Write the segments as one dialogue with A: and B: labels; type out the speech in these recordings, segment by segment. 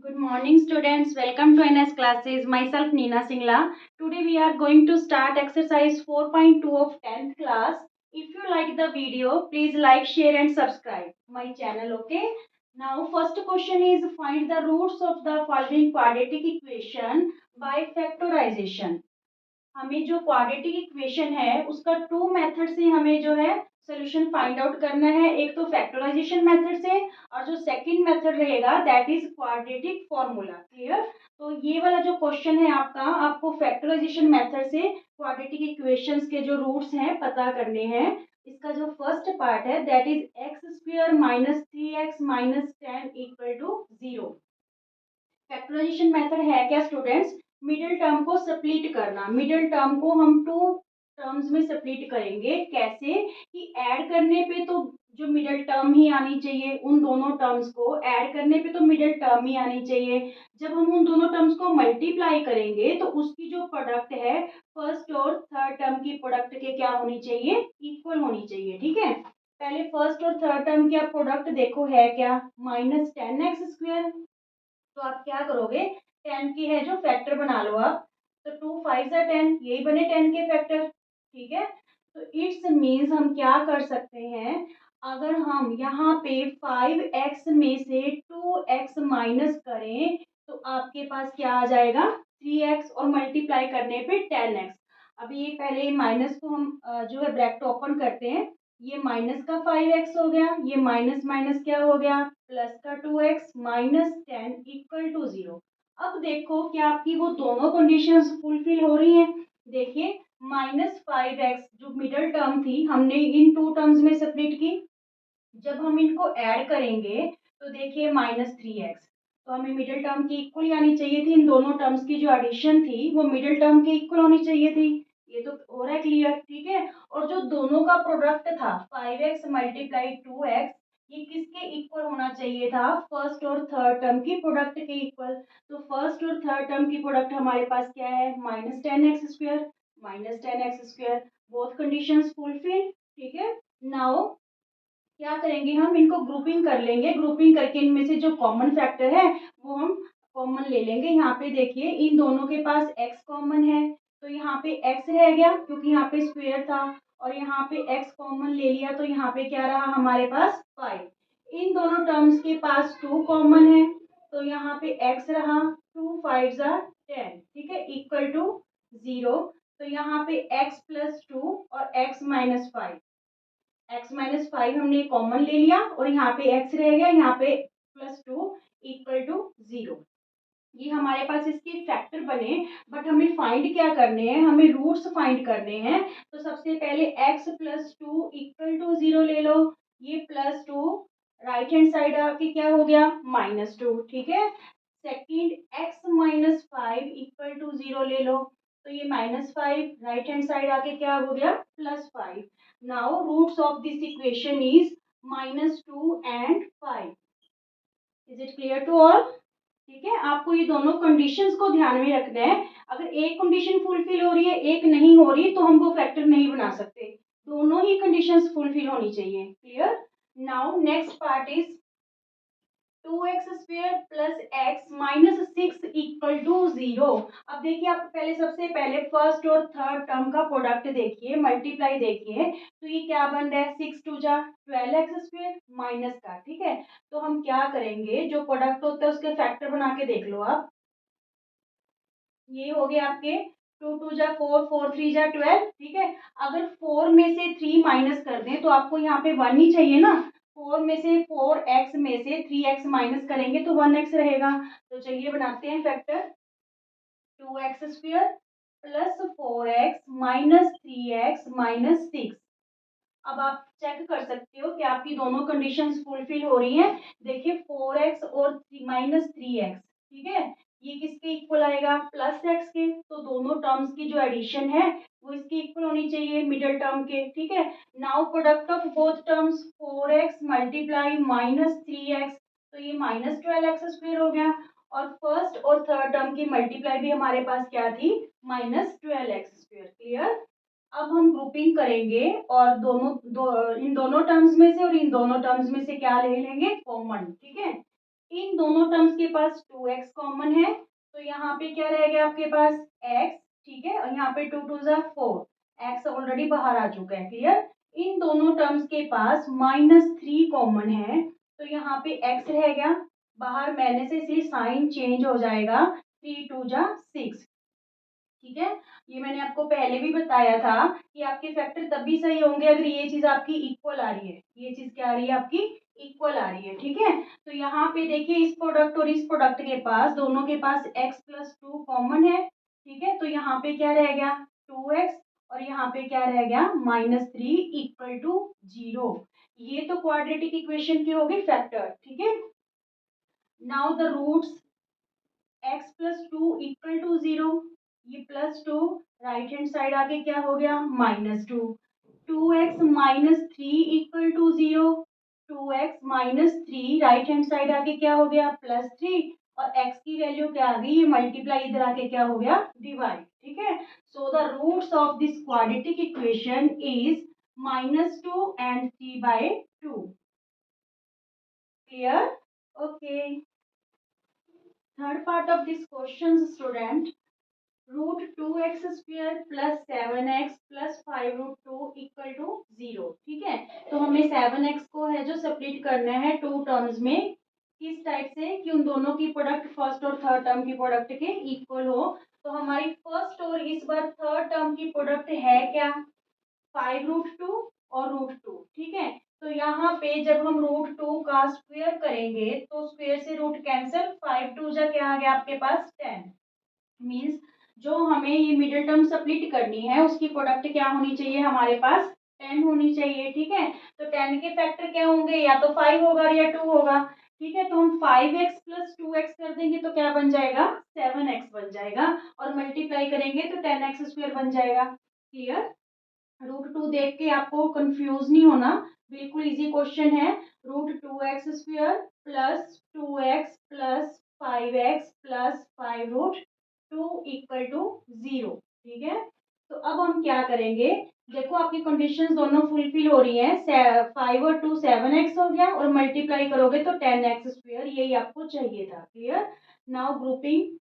A: Good morning, students. Welcome to NS classes. Myself Neena Singla. Today we are going to start exercise 4.2 of 10th class. If you like the video, please like, share, and subscribe my channel. Okay. Now, first question is find the roots of the following quadratic equation by factorization. हमें जो quadratic equation है उसका to method से हमें जो है solution find out करना है। एक तो फैक्टराइजेशन मेथड से और जो सेकंड मेथड रहेगा that is quadratic formula. Clear. तो ये वाला जो क्वेश्चन है आपका, आपको फैक्टराइजेशन मेथड से क्वाड्रेटिक इक्वेशंस के जो रूट्स हैं पता करने हैं। इसका जो फर्स्ट पार्ट है that is x square minus 3x minus 10 equal to 0। Factorization method है क्या स्टूडेंट्स? मिडिल टर्म को स्प्लिट करना। मिडिल टर्म को हम टू टर्म्स में स्प्लिट करेंगे। कैसे कि ऐड करने पे तो जो मिडिल टर्म ही आनी चाहिए, उन दोनों टर्म्स को ऐड करने पे तो मिडिल टर्म ही आनी चाहिए। जब हम उन दोनों टर्म्स को मल्टीप्लाई करेंगे तो उसकी जो प्रोडक्ट है फर्स्ट और थर्ड टर्म की प्रोडक्ट के क्या होनी चाहिए? इक्वल होनी चाहिए। ठीक है। पहले फर्स्ट और थर्ड टर्म की आप प्रोडक्ट देखो है क्या? Minus 10x square. तो आप क्या करोगे? 10 की है जो फैक्टर बना लो आप। तो 2 5 10, यही बने 10 के फैक्टर। ठीक है। तो इट्स मीन्स हम क्या कर सकते हैं, अगर हम यहाँ पे 5x में से 2x माइनस करें तो आपके पास क्या आ जाएगा? 3x और मल्टीप्लाई करने पे 10x। अब ये पहले माइनस को हम जो है ब्रैकेट ओपन करते हैं। ये माइनस का 5x हो गया, ये माइनस माइनस क्या हो गया? प्लस का 2x माइनस 10 इक्वल टू 0। अब देखो क्या आपकी वो दोनों कंडीशंस फुलफिल हो रही हैं। देखिए -5x जो मिडल टर्म थी हमने इन टू टर्म्स में सेपरेट की। जब हम इनको ऐड करेंगे तो देखिए -3x, तो हमें मिडिल टर्म की इक्वल आनी चाहिए थी। इन दोनों टर्म्स की जो एडिशन थी वो मिडिल टर्म की इक्वल होनी चाहिए थी। ये तो हो रहा है क्लियर। ठीक है। और जो दोनों का प्रोडक्ट था 5x मल्टीप्लाई 2x, ये किसके इक्वल होना चाहिए था? फर्स्ट और थर्ड टर्म की प्रोडक्ट के इक्वल। तो फर्स्ट और थर्ड टर्म की प्रोडक्ट हमारे पास क्या है? -10x square -10x square. Both conditions fulfil. ठीक है। नाउ क्या करेंगे, हम इनको ग्रुपिंग कर लेंगे। ग्रुपिंग करके इनमें से जो कॉमन फैक्टर है वो हम कॉमन ले लेंगे। यहाँ पे देखिए इन दोनों के पास x कॉमन है, तो यहाँ पे x रह गया क्योंकि यहाँ पे स्क्वायर था। और यहाँ पे x कॉमन ले लिया तो यहाँ पे क्या रहा हमारे पास? 5। इन दोनों टर्म्स के पास 2 कॉमन है, तो यहाँ पे x रहा 2 5 10। ठीक है। Equal to 0। तो यहाँ पे x प्लस 2 और x माइनस 5, x-5 हमने कॉमन ले लिया और यहाँ पे x रह गया, यहाँ पे +2 इक्वल टू 0। ये हमारे पास इसके फैक्टर बने। बट हमें फाइंड क्या करने हैं? हमें रूट्स फाइंड करने हैं। तो सबसे पहले x +2 इक्वल टू 0 ले लो। ये +2 राइट हैंड साइड आके क्या हो गया? -2। ठीक है। सेकेंड x-5 इक्वल टू 0 ले लो। तो ये -5 राइट हैंड साइड आके क्या हो गया? +5। Now roots of this equation is -2 and 5। Is it clear to all? ठीक है। आपको ये दोनों कंडीशंस को ध्यान में रखना है। अगर एक कंडीशन फुलफिल हो रही है, एक नहीं हो रही, तो हम वो फैक्टर नहीं बना सकते। दोनों ही कंडीशंस फुलफिल होनी चाहिए। Clear. Now next part is 2x square plus x minus 6 equal to 0। अब देखिए आप पहले सबसे पहले फर्स्ट और थर्ड टर्म का प्रोडक्ट देखिए, मल्टीप्लाई देखिए। तो ये क्या बन रहा है? 6 2 जा 12x स्क्वायर माइनस का। ठीक है। तो हम क्या करेंगे, जो प्रोडक्ट होता है उसके फैक्टर बना के देख लो आप। ये हो गए आपके 2 2 जा 4 4 3 जा 12। ठीक है। अगर 4 में से 3 माइनस कर दें तो आपको यहाँ पे 1 ही चाहिए ना। 4 में से 4x में से 3x माइनस करेंगे तो 1x रहेगा। तो चलिए बनाते हैं factor. 2x square plus 4x minus 3x minus 6। अब आप चेक कर सकते हो कि आपकी दोनों कंडीशंस फुलफिल हो रही हैं। देखिए 4x और -3x। ठीक है। ये किसके इक्वल आएगा? प्लस एक्स के। तो दोनों टर्म्स की जो एडिशन है वो इसकी इक्वल होनी चाहिए मिडिल टर्म के। ठीक है। Now product of both terms 4x multiply -3x, तो ये -12x स्क्वायर हो गया। और फर्स्ट और थर्ड टर्म की मल्टीप्लाई भी हमारे पास क्या थी? -12x square. क्लियर। अब हम ग्रुपिंग करेंगे और इन दोनों टर्म्स में से और इन दोनों टर्म्स में से क्या ले लेंगे? कॉमन। ठीक है। इन दोनों टर्म्स के पास 2x कॉमन है, तो यहाँ पे क्या रह गया आपके पास x, ठीक है, और यहाँ पे 2 2 जा 4, x ऑलरेडी बाहर आ चुका है, क्लियर। इन दोनों टर्म्स के पास -3 कॉमन है, तो यहाँ पे x रह गया बाहर, मैंने से इसलिए साइन चेंज हो जाएगा, 3 2 जा 6, ठीक है। ये मैंने आपको पहले भी बताया था कि आपके फैक्टर तभी सही होंगे अगर ये चीज आपकी इक्वल आ रही है, ये चीज क्या आ रही है आपकी इक्वल आ रही है, ठीक है। तो यहाँ पे देखिए इस प्रोडक्ट और इस प्रोडक्ट के पास दोनों के पास x+2 कॉमन है, ठीक है, तो यहाँ पे क्या रह गया 2x, और यहाँ पे क्या रह गया -3 इक्वल टू 0। ये तो क्वाड्रेटिक इक्वेशन की होगी फैक्टर, ठीक है। Now the roots x+2 equal to 0, ये +2 राइट हैंड साइड आके क्या हो गया -2, 2x -3 equal to 0, 2x -3 right hand side आके क्या हो गया +3, और x की वैल्यू क्या आ गई, ये मल्टीप्लाई इधर आके क्या हो गया डिवाइड, ठीक है। So the roots of this quadratic equation is -2 and 3/2, clear, okay. Third part of this question student, √2x² plus 7x plus 5√2 equal to 0, ठीक है। तो हमें 7x को है जो सेपरेट करना है टू टर्म्स में, किस टाइप से कि उन दोनों की प्रोडक्ट फर्स्ट और थर्ड टर्म की प्रोडक्ट के इक्वल हो। तो हमारी फर्स्ट और इस बार थर्ड टर्म की प्रोडक्ट है क्या 5√2 और √2, ठीक है। तो यहाँ पे जब हम √2 का स्क्वायर करेंगे तो स्क्वायर से रूट कैंसिल, 5 2 जा क्या आ गया आपके पास 10, मीन्स जो हमें ये मिडिल टर्म स्प्लिट करनी है उसकी प्रोडक्ट क्या होनी चाहिए हमारे पास 10 होनी चाहिए, ठीक है। तो 10 के फैक्टर क्या होंगे, या तो 5 होगा या 2 होगा, ठीक है। तो हम 5x प्लस 2x कर देंगे तो क्या बन जाएगा 7x बन जाएगा, और मल्टीप्लाई करेंगे तो 10x² बन जाएगा, क्लियर। √2 देख के आपको कंफ्यूज नहीं होना, बिल्कुल इजी क्वेश्चन है। √2x² plus 2x plus 5x plus 5√2 equal to 0, ठीक है। तो अब हम क्या करेंगे, देखो आपकी कंडीशंस दोनों फुलफिल हो रही हैं, 5 और 2 7x हो गया, और मल्टीप्लाई करोगे तो 10x², यही आपको चाहिए था, क्लियर। नाउ ग्रुपिंग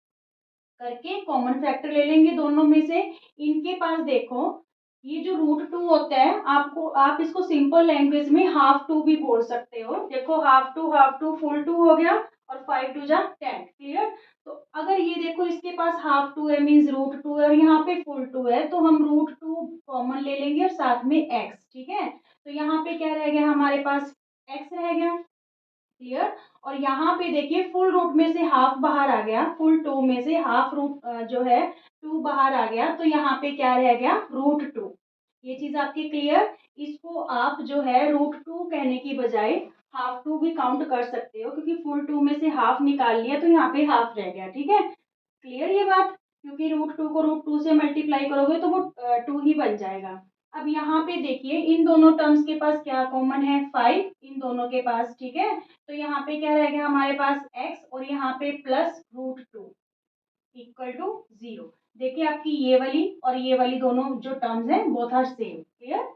A: करके कॉमन फैक्टर ले लेंगे दोनों में से। इनके पास देखो ये जो √2 होता है, आपको आप इसको सिंपल लैंग्वेज में ½ भी बोल सकते हो, देखो ½ फुल 2 हो गया, और 5 2 जा 10, क्लियर। तो अगर ये देखो इसके पास ½ है मीन्स √2 है, और यहाँ पे फुल 2 है, तो हम √2 कॉमन ले लेंगे और साथ में x, ठीक है। तो यहाँ पे क्या रह गया हमारे पास x रह गया, क्लियर। और यहाँ पे देखिए फुल रूट में से हाफ बाहर आ गया, फुल 2 में से हाफ रूट जो है 2 बाहर आ गया, तो यहाँ पे क्या रह गया √2, ये चीज आपकी क्लियर। इसको आप जो है √2 कहने की बजाय ½ भी काउंट कर सकते हो, क्योंकि फुल 2 में से हाफ निकाल लिया तो यहाँ पे हाफ रह गया, ठीक है, क्लियर ये बात। क्योंकि √2 को √2 से मल्टीप्लाई करोगे तो वो 2 ही बन जाएगा। अब यहाँ पे देखिए इन दोनों टर्म्स के पास क्या कॉमन है 5, इन दोनों के पास, ठीक है। तो यहाँ पे क्या रह गया हमारे पास x, और यहाँ पे प्लस √2 इक्वल टू 0। देखिए आपकी ये वाली और ये वाली दोनों जो टर्म्स हैं बोथ आर सेम, क्लियर।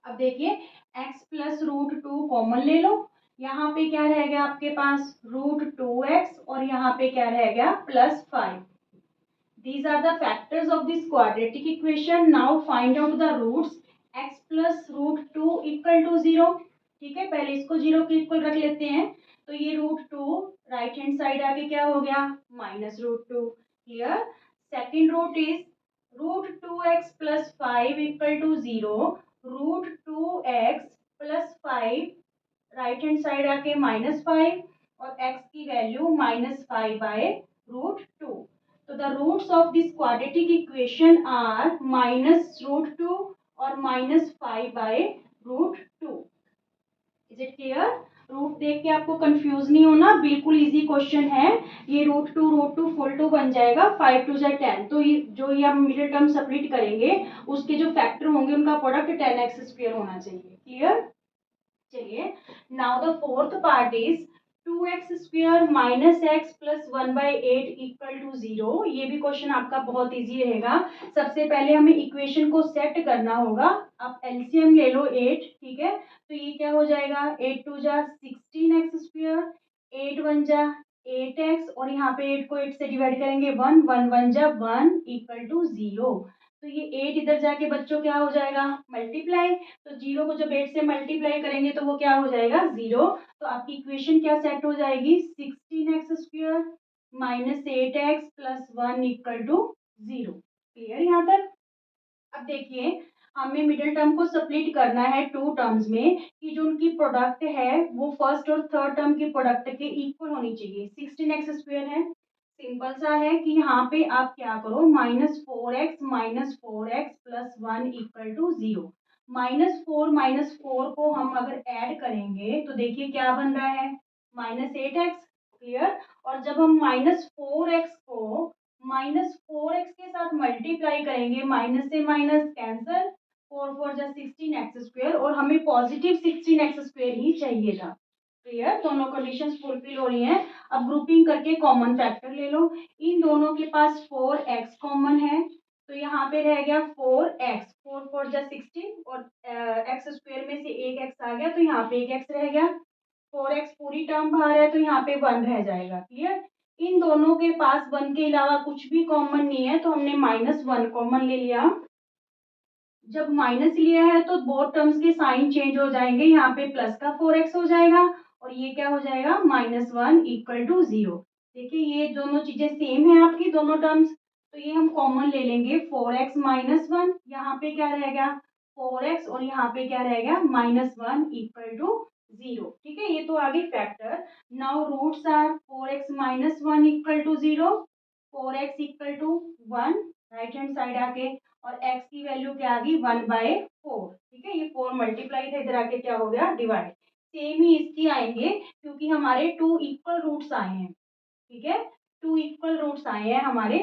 A: अब देखिए x प्लस √2 कॉमन ले लो, यहाँ पे क्या रह गया आपके पास √2x, और यहाँ पे क्या रह गया +5। These are the factors of this quadratic equation. Now find out the roots. X plus √2 equal to 0, ठीक है, पहले इसको 0 के इक्वल रख लेते हैं। तो ये √2 राइट हैंड साइड आके क्या हो गया -√2, clear. Second root is √2x plus 5 equal to 0, √2x plus 5 right hand side आके -5, और x की value -5/√2। So the roots of this quadratic equation are -√2 और -5/√2. Is it clear? रूट देख के आपको कंफ्यूज नहीं होना, बिल्कुल इजी क्वेश्चन है। ये √2 फुल 2 बन जाएगा, 5 2 जा 10, तो ये जो ये हम मिडिल टर्म सेपरेट करेंगे उसके जो फैक्टर होंगे उनका प्रोडक्ट 10x² होना चाहिए, क्लियर। चलिए now the fourth part is 2x² minus x plus 1/8 equal to 0। ये भी क्वेश्चन आपका बहुत इजी रहेगा। सबसे पहले हमें इक्वेशन को सेट करना होगा। आप एलसीएम ले लो 8, ठीक है। तो ये क्या हो जाएगा 8 2 जा 16x², 8 वन जा 8x और यहाँ पे 8 को 8 से डिवाइड करेंगे 1, 1 वन जा 1 इक्वल टू 0। तो ये 8 इधर जाके बच्चों क्या हो जाएगा, मल्टीप्लाई। तो 0 को जब 8 से मल्टीप्लाई करेंगे तो वो क्या हो जाएगा, 0। तो आपकी इक्वेशन क्या सेट हो जाएगी, 16x² minus 8x plus 1 equal to 0। Clear यहाँ तक। अब देखिए, हमें मिडिल टर्म को स्प्लिट करना है टू टर्म्स में कि जो उनकी प्रोडक्ट है वो फर्स्ट और थर्ड टर्म की प्रोडक्ट के इक्वल होनी चाहिए। 16x² है, सिंपल सा है कि यहाँ पे आप क्या करो, -4x प्लस 1 इक्वल टू 0। -4 को हम अगर ऐड करेंगे तो देखिए क्या बन रहा है, -8x। क्लियर। और जब हम -4x के साथ मल्टीप्लाई करेंगे, माइनस से माइनस कैंसल, 4 4 जा 16x² और हमें पॉजिटिव 16x² ही चाहिए था। क्लियर, दोनों कंडीशंस फुलफिल हो रही हैं। अब ग्रुपिंग करके कॉमन फैक्टर ले लो। इन दोनों के पास 4x कॉमन है, तो यहाँ पे रह गया 4x, 4 4 जा 16 और x² में से एक x आ गया तो यहाँ पे एक x रह गया। 4x पूरी टर्म बाहर है तो यहाँ पे 1 रह जाएगा। क्लियर। इन दोनों के पास 1 के अलावा कुछ भी कॉमन नहीं है तो हमने -1 कॉमन ले लिया। जब माइनस लिया है तो बोथ टर्म्स के साइन चेंज हो जाएंगे, यहाँ पे प्लस का 4x हो जाएगा और ये क्या हो जाएगा, -1 इक्वल टू 0। देखिए ये दोनों चीजें सेम है आपकी दोनों टर्म्स, तो ये हम कॉमन ले लेंगे। 4x -1, यहाँ पे क्या रहेगा 4x और यहाँ पे क्या रहेगा -1 इक्वल टू 0। ठीक है, ये तो आगे factor. Now roots are 4x -1 equal to 0, 4x equal to 1 right hand side आके, और x की वैल्यू क्या आ गई 1/4। ठीक है, ये 4 मल्टीप्लाई था, इधर आके क्या हो गया डिवाइड। सेम ही इसकी आएंगे क्योंकि हमारे टू इक्वल रूट्स आए हैं। ठीक है, टू इक्वल रूट्स आए हैं हमारे,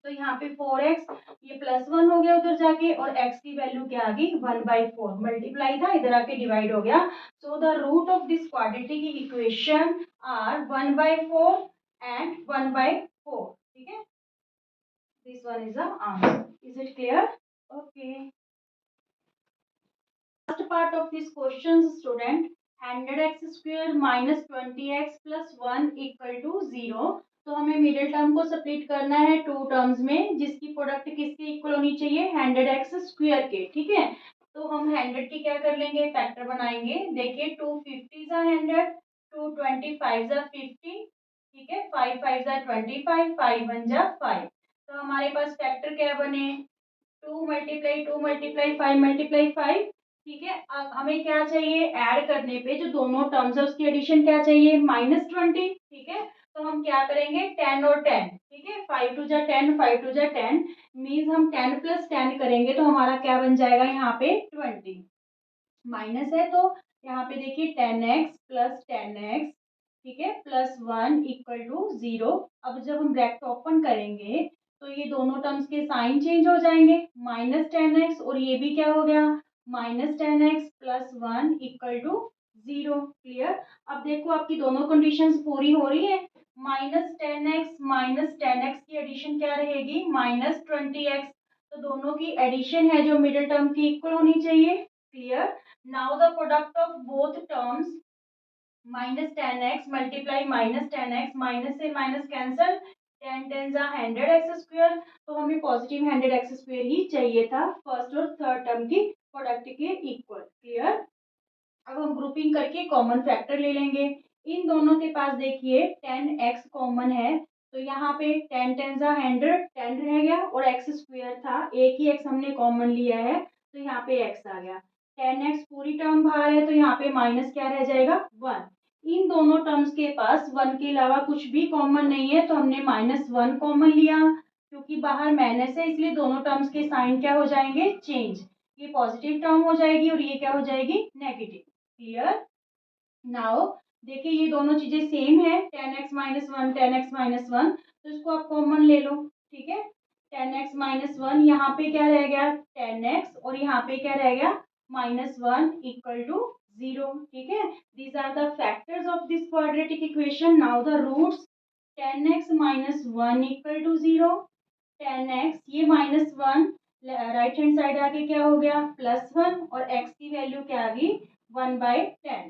A: तो यहाँ पे 4x ये +1 हो गया उधर जाके और x की वैल्यू क्या आ गई 1/4, मल्टीप्लाई था इधर आके डिवाइड हो गया। So the root of this quadratic equation are 1/4 and 1/4। ठीक है, this one is the answer. Is it clear? Okay. First part of this question, student, 100x² minus 20x plus 1 equal to 0। तो हमें middle term को split करना है to terms में जिसकी product किसके इक्वल होनी चाहिए, 100x² के। ठीक है, तो हम 100 की क्या कर लेंगे, फैक्टर बनाएंगे। देखिए 2 50 जा 100, 2 25 जा 50। ठीक है, 5 5 जा 25, 5 1 जा 5। तो हमारे पास फैक्टर क्या बने, 2 × 5 × 5 ठीक है। अब हमें क्या चाहिए, ऐड करने पे जो दोनों टर्म्स है उसकी एडिशन क्या चाहिए, -20। ठीक है, तो हम क्या करेंगे 10 और 10। ठीक है, 5 2 जा 10, 5 2 जा 10 मीन्स हम 10 + 10 करेंगे तो हमारा क्या बन जाएगा यहाँ पे 20। माइनस है तो यहाँ पे देखिए 10x प्लस 10x, ठीक है, +1 इक्वल टू 0। अब जब हम ब्रैकेट ओपन करेंगे तो ये दोनों टर्म्स के साइन चेंज हो जाएंगे, -10x और ये भी क्या हो गया -10x plus 1 equal to 0। Clear. अब देखो आपकी दोनों कंडीशंस पूरी हो रही है। -10x की एडिशन क्या रहेगी -20x, तो दोनों की एडिशन है जो मिडिल टर्म की इक्वल होनी चाहिए। Clear. Now the product of both terms -10x multiply -10x, minus से माइनस कैंसल, 10 10 जा 100x², तो हमें पॉजिटिव 100x² ही चाहिए था फर्स्ट और थर्ड टर्म की प्रोडक्ट के इक्वल। क्लियर। अब हम ग्रुपिंग करके कॉमन फैक्टर ले लेंगे। इन दोनों के पास देखिए 10x कॉमन है, तो यहाँ पे 10 10 जा 100, 10 रह गया और x² था, एक ही x हमने कॉमन लिया है तो यहाँ पे x आ गया। 10x पूरी टर्म बाहर है तो यहाँ पे माइनस क्या रह जाएगा 1। इन दोनों टर्म्स के पास 1 के अलावा कुछ भी कॉमन नहीं है तो हमने -1 कॉमन लिया, क्योंकि बाहर माइनस है इसलिए दोनों टर्म्स के साइन क्या हो जाएंगे चेंज, ये पॉजिटिव टर्म हो जाएगी और ये क्या हो जाएगी नेगेटिव। क्लियर। नाउ देखिए ये दोनों चीजें सेम है, 10x -1 10x -1, तो इसको आप कॉमन ले लो। ठीक है, 10x -1 यहाँ पे क्या रह गया 10x और यहाँ पे क्या रह गया -1 इक्वल टू 0। ठीक है, these are the factors of this quadratic equation. Now the roots, 10x -1 equal to 0, 10x ये -1 राइट हैंड साइड आके क्या हो गया +1 और x की वैल्यू क्या आ गई 1/10।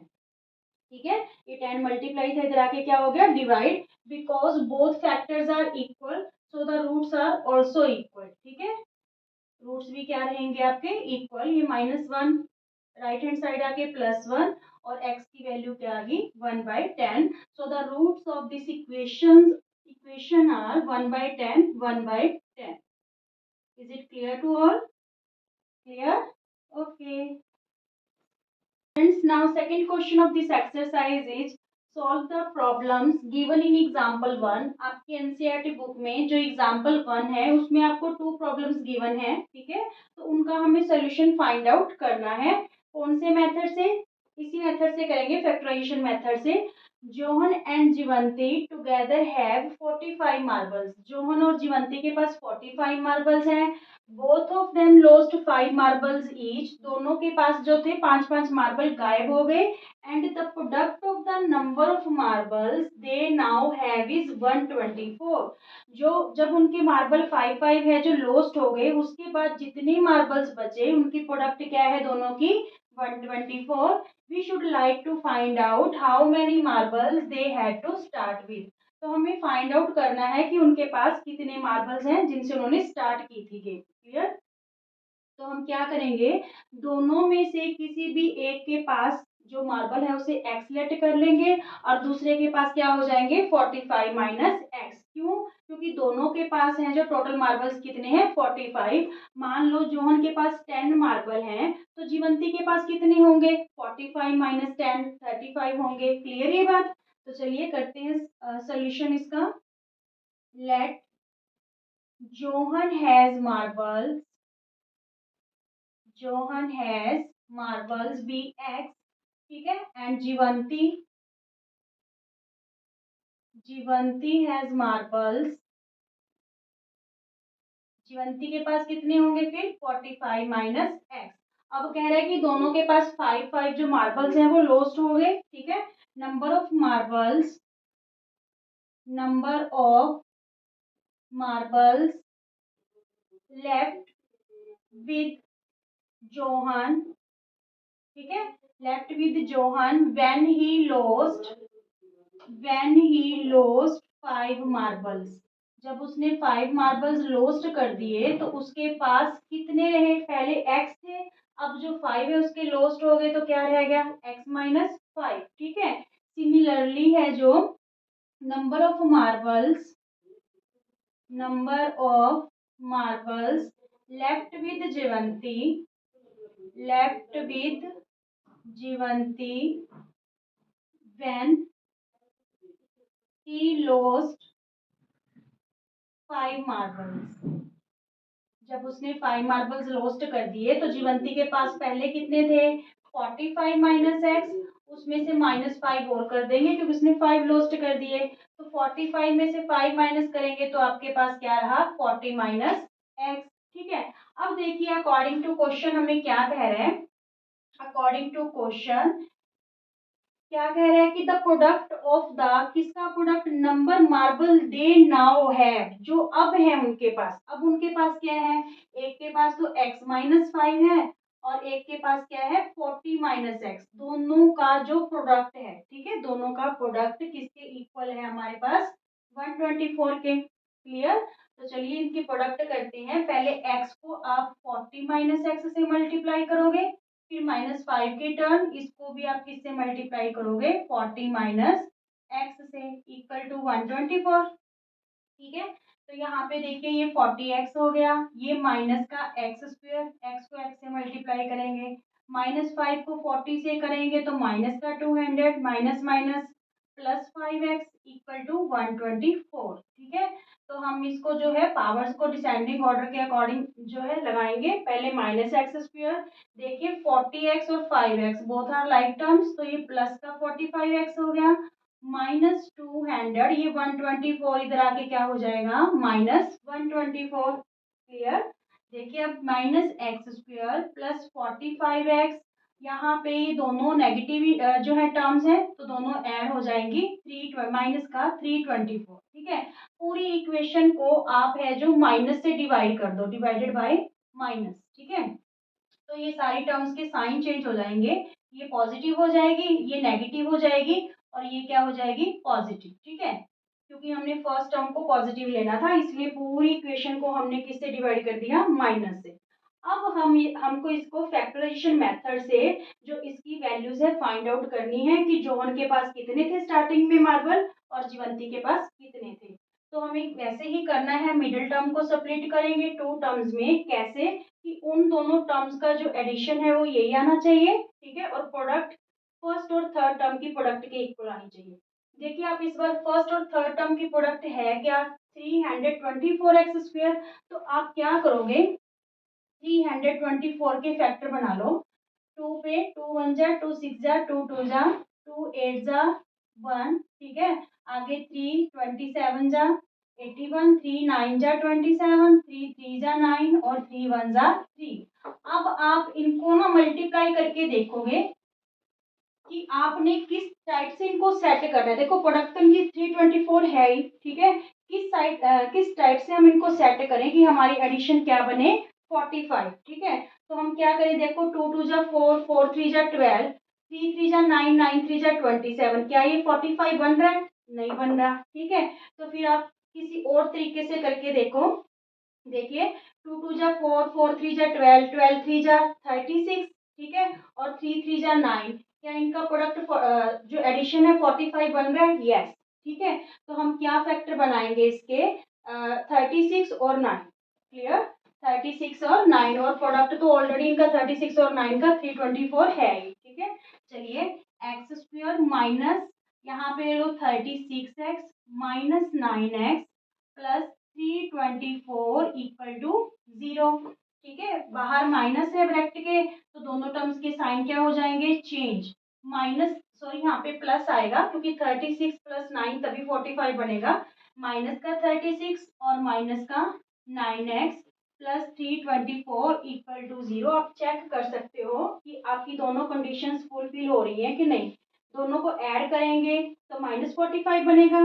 A: ठीक है, ये 10 मल्टीप्लाई था, इधर आके क्या हो गया divide, because both factors are equal so the roots are also equal. ठीक है, रूट्स भी क्या रहेंगे आपके इक्वल, ये -1 राइट हैंड साइड आके +1 और x की वैल्यू क्या आ गई 1/10। So the roots of this equation are 1/10 1/10। Is it clear to all? Clear? Okay friends, now second question of this exercise is solve the problems given in example 1। आपकी NCERT book में जो example 1 है उसमें आपको 2 problems given है। ठीक है, तो उनका हमें सोल्यूशन फाइंड आउट करना है। कौन से मेथड से? इसी मेथड से करेंगे, फैक्टराइजेशन मेथड से। John and Jeevanti together have 45 marbles. John और जीवंती के पास 45 मार्बल्स हैं। Both of them lost 5 marbles each. दोनों के पास जो थे 5-5 मार्बल गायब हो गए। And the product of the number of marbles they now have is 124। जो जब उनके मार्बल 5-5 है जो लॉस्ट हो गए, उसके बाद जितने मार्बल्स बचे उनकी प्रोडक्ट क्या है दोनों की 124। We should like to find out how many marbles they had to start with. तो हमें फाइंड आउट करना है कि उनके पास कितने मार्बल्स हैं जिनसे उन्होंने स्टार्ट की थी गेम। क्लियर? तो हम क्या करेंगे, दोनों में से किसी भी एक के पास जो मार्बल है उसे एक्स लेट कर लेंगे और दूसरे के पास क्या हो जाएंगे 45 माइनस एक्स। क्यों? क्योंकि दोनों के पास हैं जो टोटल मार्बल्स कितने हैं 45। मान लो जोहन के पास 10 मार्बल हैं तो जीवंती के पास कितने होंगे 45 माइनस 10 35 होंगे। क्लियर ये बात? तो चलिए करते हैं सोल्यूशन इसका। Let John has marbles, John has marbles be x. ठीक है, and Jivanti, Jivanti has marbles, Jivanti के पास कितने होंगे फिर 45 माइनस एक्स। अब कह रहा है कि दोनों के पास 5-5 जो मार्बल्स हैं वो लॉस्ट हो गए। ठीक है, number of marbles, number of marbles left with Johan. ठीक है, left with Johan when he lost, when he lost 5 marbles। जब उसने 5 मार्बल्स लॉस्ट कर दिए तो उसके पास कितने रहे, पहले x थे, अब जो 5 है उसके लॉस्ट हो गए तो क्या रह गया x माइनस 5। ठीक है, सिमिलरली है जो number of marbles, number of marbles left with Jeevanti, left with Jeevanti when he lost 5 marbles। जब उसने 5 मार्बल्स लॉस्ट कर दिए तो जीवंती के पास पहले कितने थे 45 माइनस एक्स, उसमें से -5 और कर देंगे क्योंकि उसने 5 लॉस्ट कर दिए। तो 45 में से 5 माइनस करेंगे तो आपके पास क्या रहा 40 माइनस एक्स। ठीक है, अब देखिए अकॉर्डिंग टू क्वेश्चन हमें क्या कह रहे हैं। अकॉर्डिंग टू क्वेश्चन क्या कह रहा है कि द प्रोडक्ट ऑफ द, किसका प्रोडक्ट, नंबर मार्बल दे नाउ है, जो अब है उनके पास। अब उनके पास क्या है, एक के पास तो x माइनस 5 है और एक के पास क्या है 40 माइनस एक्स। दोनों का जो प्रोडक्ट है, ठीक है, दोनों का प्रोडक्ट किसके इक्वल है हमारे पास 124 के। क्लियर? तो चलिए इनकी प्रोडक्ट करते हैं। पहले x को आप 40 माइनस एक्स से मल्टीप्लाई करोगे, फिर -5 के टर्न इसको भी आप किससे मल्टीप्लाई करोगे 40 माइनस एक्स से, इक्वल टू 124। ठीक है, तो यहाँ पे देखिए ये 40x हो गया, ये माइनस का एक्स स्क्वायर, एक्स को एक्स से मल्टीप्लाई करेंगे, -5 को 40 से करेंगे तो माइनस का 200, minus minus +5x equal to 124। ठीक है, तो हम इसको जो है पावर्स को डिसेंडिंग ऑर्डर के अकॉर्डिंग जो है लगाएंगे। पहले -x², देखिए 40x और 5x both are like terms, तो ये प्लस का 45x हो गया, -200, ये 124 इधर आके क्या हो जाएगा -124। क्लियर? देखिए अब -x² प्लस 45x, यहाँ पे ये दोनों नेगेटिव जो है टर्म्स है तो दोनों ऐड हो जाएंगी, माइनस का 324। ठीक है, पूरी इक्वेशन को आप है जो माइनस से डिवाइड कर दो, डिवाइडेड बाय माइनस। ठीक है, तो ये सारी टर्म्स के साइन चेंज हो जाएंगे, ये पॉजिटिव हो जाएगी, ये नेगेटिव हो जाएगी और ये क्या हो जाएगी पॉजिटिव। ठीक है, क्योंकि हमने फर्स्ट टर्म को पॉजिटिव लेना था इसलिए पूरी इक्वेशन को हमने किससे डिवाइड कर दिया, माइनस से। अब हमको इसको फैक्टराइजेशन मेथड से जो इसकी वैल्यूज है फाइंड आउट करनी है कि जोहन के पास कितने थे स्टार्टिंग में मार्बल और जीवंती के पास कितने थे। तो हमें वैसे ही करना है, मिडिल टर्म को स्प्लिट करेंगे टू टर्म्स में। कैसे कि उन दोनों टर्म्स का जो एडिशन है वो यही आना चाहिए। ठीक है, और प्रोडक्ट फर्स्ट और थर्ड टर्म की प्रोडक्ट के इक्वल आनी चाहिए। देखिए आप इस बार फर्स्ट और थर्ड टर्म की प्रोडक्ट है क्या, 324 एक्स स्क्वायर। तो आप क्या करोगे, 324 के फैक्टर बना लो। टू पे टू वन जा, टू सिक्स जा, टू टू जा, टू एट जा वन। ठीक है, आगे 3 27 जा 81, 3 9 जा 27, 3 3 जा 9 और 3 1 जा 3। अब आप इनको ना मल्टीप्लाई करके देखोगे कि आपने किस टाइप से इनको सेट करना है। देखो प्रोडक्ट तो इनकी 324 है ही। ठीक है, किस टाइप से हम इनको सेट करें कि हमारी एडिशन क्या बने, 45। ठीक है, तो हम क्या करें, देखो 2 2 जा 4, 4 3 जा 12, 3 3 जा 9, 9 3 जा 27। क्या ये 45 बन रहा है, नहीं बन रहा। ठीक है, तो फिर आप किसी और तरीके से करके देखो। देखिए 2 2 जा 4, 4 3 जा 12, 12 3 जा 36। ठीक है, और 3 3 जा 9। क्या इनका प्रोडक्ट जो एडिशन है 45 बन रहा है, यस। ठीक है, तो हम क्या फैक्टर बनाएंगे इसके, 36 और 9। क्लियर, 36 और 9, और प्रोडक्ट तो ऑलरेडी इनका 36 और 9 का 324 है ही। ठीक है, चलिए एक्स स्क्वायर माइनस, यहाँ पे ले लो 36x minus 9x plus 324 equal to 0। ठीक है, बाहर माइनस है ब्रैकेट के तो दोनों टर्म्स के साइन क्या हो जाएंगे, चेंज। माइनस, सॉरी यहाँ पे प्लस आएगा क्योंकि 36 प्लस 9 तभी 45 बनेगा। माइनस का 36 और माइनस का 9x प्लस 324 इक्वल टू 0। आप चेक कर सकते हो कि आपकी दोनों कंडीशंस फुलफिल हो रही हैं कि नहीं। दोनों को ऐड करेंगे तो -45 बनेगा,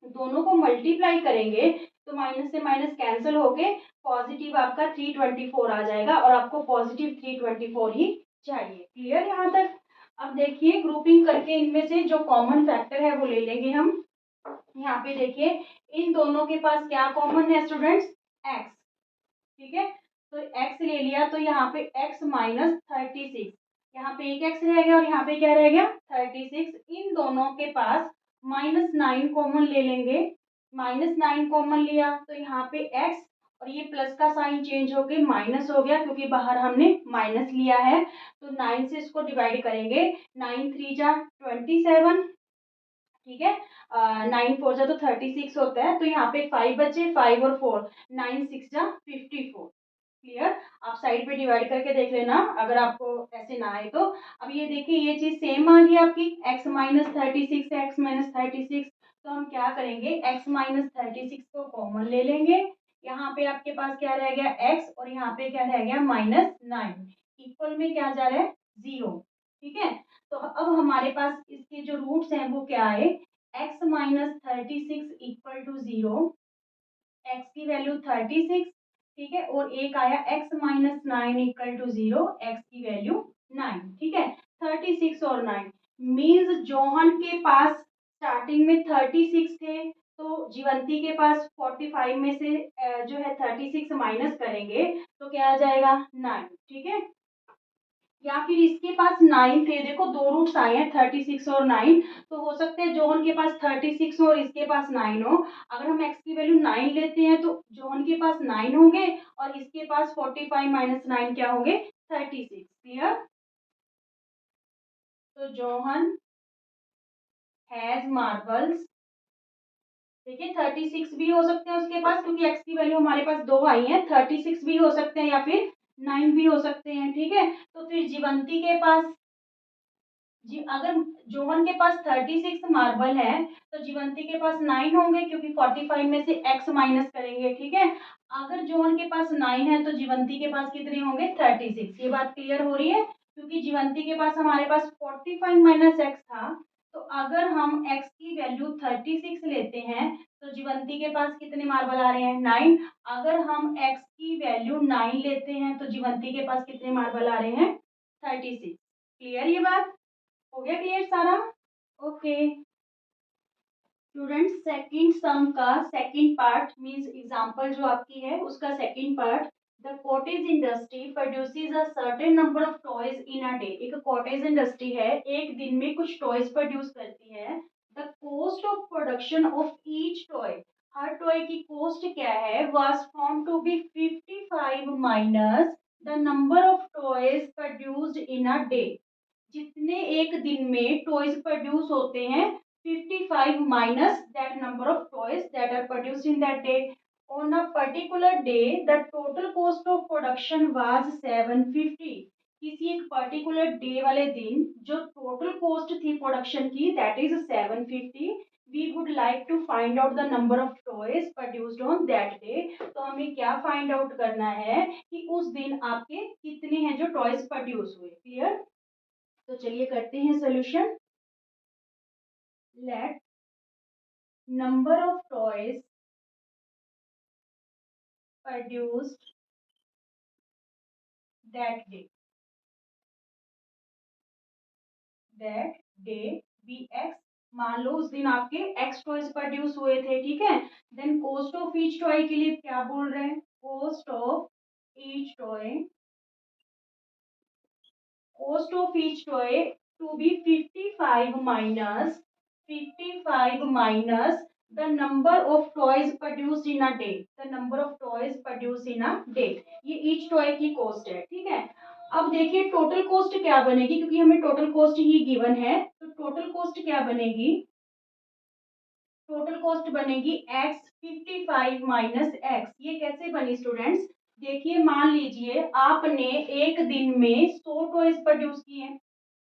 A: दोनों को मल्टीप्लाई करेंगे तो माइनस से माइनस कैंसिल होके पॉजिटिव आपका 324 आ जाएगा और आपको पॉजिटिव 324 ही चाहिए। क्लियर यहाँ तक। अब देखिए ग्रुपिंग करके इनमें से जो कॉमन फैक्टर है वो ले लेंगे हम। यहाँ पे देखिए इन दोनों के पास क्या कॉमन है स्टूडेंट्स, एक्स। ठीक है, तो x ले लिया तो यहाँ पे x माइनस 36, यहाँ पे एक x रह गया और यहाँ पे क्या रह गया 36। इन दोनों के पास -9 कॉमन ले लेंगे। -9 कॉमन लिया तो यहाँ पे x और ये प्लस का साइन चेंज होके माइनस हो गया क्योंकि बाहर हमने माइनस लिया है। तो 9 से इसको डिवाइड करेंगे, 9 3 जा 27। ठीक है, 9 4 जा तो 36 होता है, तो यहाँ पे 5 बचे, 5 और 4, 9 6 जा 54। क्लियर, आप साइड पे डिवाइड करके देख लेना अगर आपको ऐसे ना आए तो। अब ये देखिए ये चीज सेम आ गई आपकी, x माइनस 36 x माइनस 36। तो हम क्या करेंगे, x माइनस 36 को कॉमन ले लेंगे। यहाँ पे आपके पास क्या रह गया x और यहाँ पे क्या रह गया -9। इक्वल में क्या जा रहा है, 0। ठीक है, तो अब हमारे पास इसके जो रूट्स हैं वो क्या है, x minus 36 equal to 0, x की वैल्यू 36। ठीक है, और एक आया x minus 9 equal to 0, x की वैल्यू 9। ठीक है, 36 और 9 मीन्स जोहन के पास स्टार्टिंग में 36 थे तो जीवंती के पास 45 में से जो है 36 माइनस करेंगे तो क्या आ जाएगा 9। ठीक है, या फिर इसके पास 9 थे, देखो दो रूट्स आए हैं 36 और 9, तो हो सकता है जोहन के पास 36 हो और इसके पास 9 हो। अगर हम x की वैल्यू 9 लेते हैं तो जोहन के पास 9 होंगे और इसके पास 45 माइनस 9 क्या होंगे, 36। क्लियर, तो जोहन हैज मार्बल्स, देखिए 36 भी हो सकते हैं उसके पास क्योंकि x की वैल्यू हमारे पास दो आई है, 36 भी हो सकते हैं या फिर 9 भी हो सकते हैं। ठीक है, तो फिर जीवंती के पास जी, अगर जोहन के पास 36 मार्बल है तो जीवंती के पास 9 होंगे क्योंकि 45 में से x माइनस करेंगे। ठीक है, अगर जोहन के पास 9 है तो जीवंती के पास कितने होंगे, 36। ये बात क्लियर हो रही है, क्योंकि जीवंती के पास हमारे पास 45 माइनस एक्स था, तो अगर हम x की वैल्यू 36 लेते हैं तो जीवंती के पास कितने मार्बल आ रहे हैं, 9। अगर हम x की वैल्यू 9 लेते हैं तो जीवंती के पास कितने मार्बल आ रहे हैं, 36। क्लियर ये बात? हो गया क्लियर सारा? ओके स्टूडेंट्स, सेकंड सम का सेकंड पार्ट मींस एग्जांपल जो आपकी है उसका second part. The cottage industry produces a certain number of toys in a day. एक कॉटेज इंडस्ट्री है, एक दिन में कुछ टॉयज प्रोड्यूस करती है। The cost of production of each toy, हर टॉय की कॉस्ट क्या है, was found to be 55 minus the number of toys produced in a day. जितने एक दिन में टॉयज प्रोड्यूस होते हैं 55 minus that number of toys that are produced in that day. On a particular day the total cost of production was 750। किसी एक particular day वाले दिन जो टोटल कॉस्ट थी प्रोडक्शन की that is 750। We would like to find out the number of toys produced on that day. तो हमें क्या फाइंड आउट करना है कि उस दिन आपके कितने हैं जो टॉयज प्रोड्यूस हुए। क्लियर? तो चलिए करते हैं solution. Let number of toys produced that day, that day be x। मान लो उस दिन आपके x टॉयज प्रोड्यूस हुए थे, ठीक है। Then cost of each toy के लिए क्या बोल रहे हैं, cost of each toy, cost of each toy to be 55 minus 55 minus the number of toys produced in a day, the number of toys produced in a day। ये each toy की cost है, ठीक है। अब देखिए total cost क्या बनेगी, क्योंकि हमें टोटल कॉस्ट ही गिवन है, तो टोटल कॉस्ट क्या बनेगी, टोटल कॉस्ट बनेगी x 55 माइनस एक्स। ये कैसे बनी स्टूडेंट्स, देखिए मान लीजिए आपने एक दिन में 100 टॉयज प्रोड्यूस किए हैं,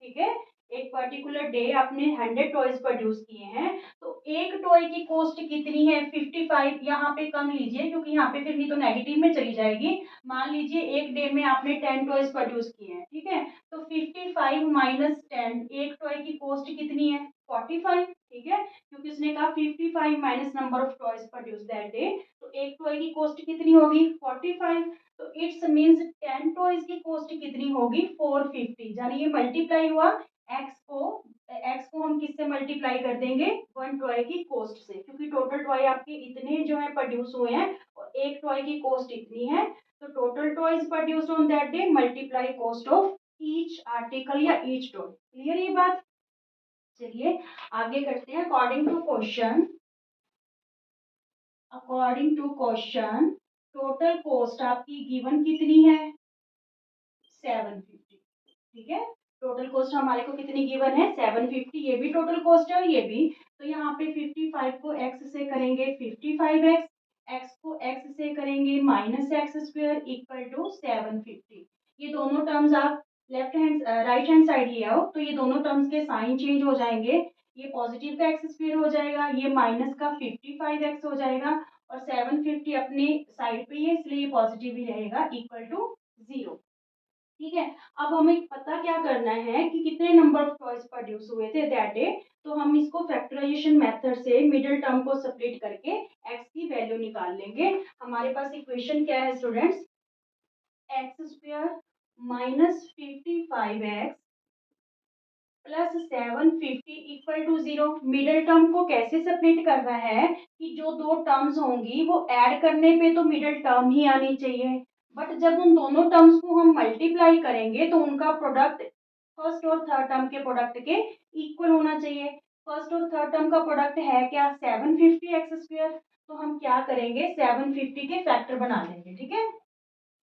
A: ठीक है। एक पर्टिकुलर डे आपने 100 टॉयज प्रोड्यूस किए हैं, तो एक टॉय की कॉस्ट कितनी है 55। यहाँ पे कम लीजिए क्योंकि यहाँ पे फिर नहीं तो नेगेटिव में चली जाएगी। मान लीजिए एक डे में आपने 10 टॉयज प्रोड्यूस किए हैं, ठीक है। तो 55 माइनस 10, एक टॉय की कॉस्ट कितनी है 45, ठीक है। क्योंकि उसने कहा 55 minus number of toys produce that day, तो एक टॉय की कॉस्ट कितनी होगी 45। तो इट्स मींस 10 टॉयज की कॉस्ट कितनी होगी 450। यानी ये मल्टीप्लाई हुआ एक्स को हम किससे मल्टीप्लाई कर देंगे, वन टॉय की कॉस्ट से, क्योंकि टोटल टॉय आपके इतने जो है प्रोड्यूस हुए हैं और एक टॉय की कॉस्ट इतनी है। तो total toys produced on that day multiply cost of each article या ईच टॉय। क्लियर ये बात? चलिए आगे करते हैं। According to question total cost आपकी गिवन कितनी है 750, ठीक है। टोटल कॉस्ट हमारे को कितनी गिवन है 750, ये भी टोटल कॉस्ट है और ये भी। तो यहाँ पे 55 को x से करेंगे 55x, x को x से करेंगे minus x square equal to 750। ये दोनों टर्म्स आप left hand right hand side ले आओ तो ये दोनों टर्म्स के साइन चेंज हो जाएंगे। ये पॉजिटिव का एक्स स्क्वायर हो जाएगा, ये माइनस का 55x हो जाएगा और 750 अपने साइड पे है इसलिए पॉजिटिव ही रहेगा इक्वल टू 0, ठीक है। अब हमें पता क्या करना है कि कितने नंबर ऑफ टॉयज प्रोड्यूस हुए थे दैट डे। तो हम इसको फैक्टराइजेशन मेथड से मिडिल टर्म को सेपरेट करके x की वैल्यू निकाल लेंगे। हमारे पास इक्वेशन क्या है students, x square minus 55x plus 750 equal to 0। Middle term को कैसे सेपरेट करना है कि जो दो टर्म्स होंगी वो ऐड करने पे तो मिडिल टर्म ही आनी चाहिए, बट जब उन दोनों टर्म्स को हम मल्टीप्लाई करेंगे तो उनका प्रोडक्ट फर्स्ट और थर्ड टर्म के प्रोडक्ट के इक्वल होना चाहिए। फर्स्ट और थर्ड टर्म का प्रोडक्ट है क्या 750 एक्स स्क्वायर, तो हम क्या करेंगे 750 के फैक्टर बना लेंगे, ठीक है।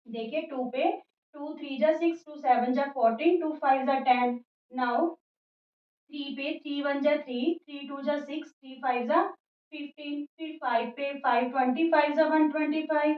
A: देखिए 2 पे 2 3 जा 6, 2 7 जा 14, 2 5 जा 10। नाउ 3 पे 3 1 जा 3, 3 2 जा 6, 3 5 जा 15, फिर 5 पे 5 25 जा 125,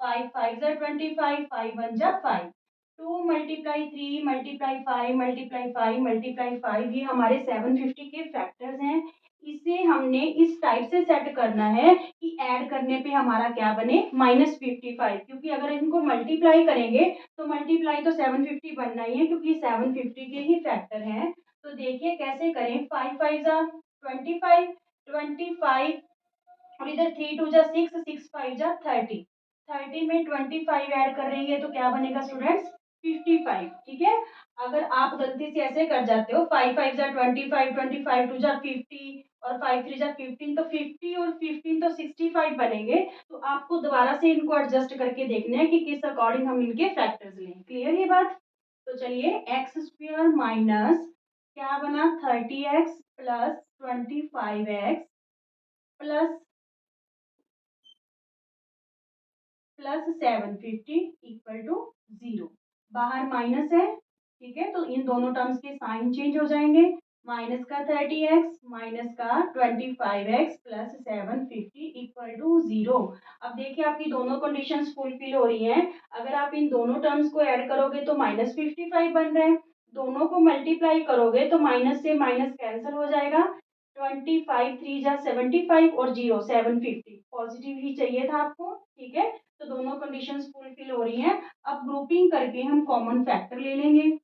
A: 5 5 जा 25, 5 1 जा 5, 2 मल्टीप्लाई 3 मल्टीप्लाई 5 मल्टीप्लाई 5 मल्टीप्लाई 5, ये हमारे 750 के फैक्टर्स हैं। इसे हमने इस टाइप से सेट करना है कि ऐड करने पे हमारा क्या बने -55, क्योंकि अगर इनको मल्टीप्लाई करेंगे तो मल्टीप्लाई तो 750 बनना ही है क्योंकि 750 के ही फैक्टर हैं। तो देखिए कैसे करें, 5 5 जा 25, 25 और इधर 3 2 जा 6, 6 5 जा 30, 30 में 25 ऐड कर रही है तो क्या बनेगा स्टूडेंट्स 55, ठीक है। अगर आप गलती से ऐसे कर जाते हो, 5 5 जा 25, 25 2 जा 50 और 5 3 जा 15, तो 50 और 15 तो 65 बनेंगे। तो आपको दोबारा से इनको एडजस्ट करके देखना है कि किस अकॉर्डिंग हम इनके फैक्टर्स लें। क्लियर ये बात? तो चलिए, एक्स स्क्वायर माइनस क्या बना, 30x plus 25x plus 750 equal to 0। बाहर माइनस है, ठीक है, तो इन दोनों टर्म्स के साइन चेंज हो जाएंगे। माइनस का 30x माइनस का 25x प्लस 750 इक्वल टू 0। अब देखिए आपकी दोनों कंडीशंस फुलफिल हो रही हैं। अगर आप इन दोनों टर्म्स को ऐड करोगे तो -55 बन रहा है। दोनों को मल्टीप्लाई करोगे तो माइनस से माइनस कैंसिल हो जाएगा। 25 3 जा 75 और 0 750, पॉजिटिव ही चाहिए था आपको, ठीक है। तो दोनों कंडीशंस फुलफिल हो रही हैं। अब ग्रुपिंग करके हम कॉमन फैक्टर ले लेंगे।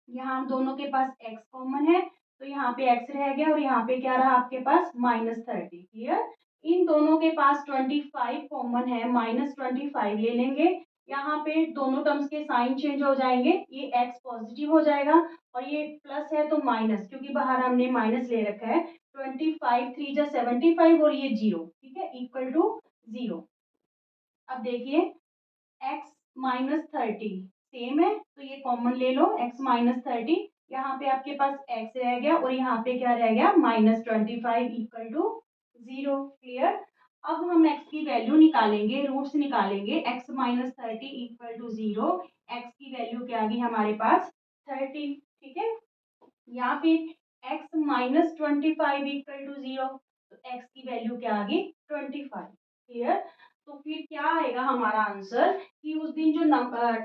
A: यहाँ हम दोनों के पास x कॉमन है, तो यहाँ पे x रह गया और यहाँ पे क्या रहा आपके पास -30। क्लियर? इन दोनों के पास 25 कॉमन है, -25 ले लेंगे। यहाँ पे दोनों टर्म्स के साइन चेंज हो जाएंगे, ये x पॉजिटिव हो जाएगा और ये प्लस है तो माइनस, क्योंकि बाहर हमने माइनस ले रखा है। 25 3 जा 75 और ये 0, ठीक है, इक्वल टू 0। अब देखिए, x -30 सेम है, तो ये कॉमन ले लो, x -30। यहाँ पे आपके पास x रह गया और यहाँ पे क्या रह गया, -25 इक्वल टू 0। क्लियर? अब हम x की वैल्यू निकालेंगे, रूट्स निकालेंगे। x -30 इक्वल टू 0, x की वैल्यू क्या आ गई हमारे पास, 30, ठीक है। या फिर x -25 इक्वल टू 0, तो x की वैल्यू क्या आ गई, 25। क्लियर? तो फिर क्या आएगा हमारा आंसर कि उस दिन जो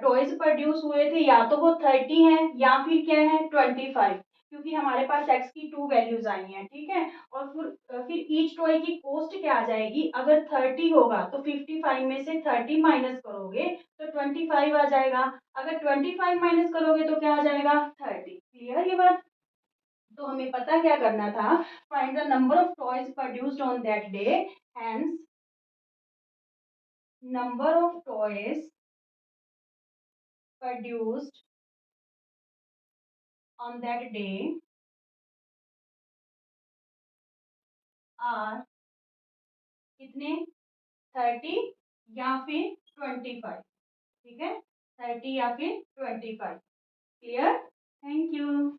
A: टॉयज प्रोड्यूस हुए थे या तो वो 30 है या फिर क्या है 25, क्योंकि हमारे पास x की 2 वैल्यूज आई हैं, ठीक है। और फिर ईच टॉय की कॉस्ट क्या आ जाएगी, अगर 30 होगा तो 55 में से 30 माइनस करोगे तो 25 आ जाएगा। अगर 25 माइनस करोगे तो क्या आ जाएगा, 30। क्लियर ये बात? तो हमें पता क्या करना था, find the number of toys produced on that day, hence number of toys produced on that day are कितने, 30 या फिर 25, ठीक है, 30 या फिर 25। Clear? Thank you.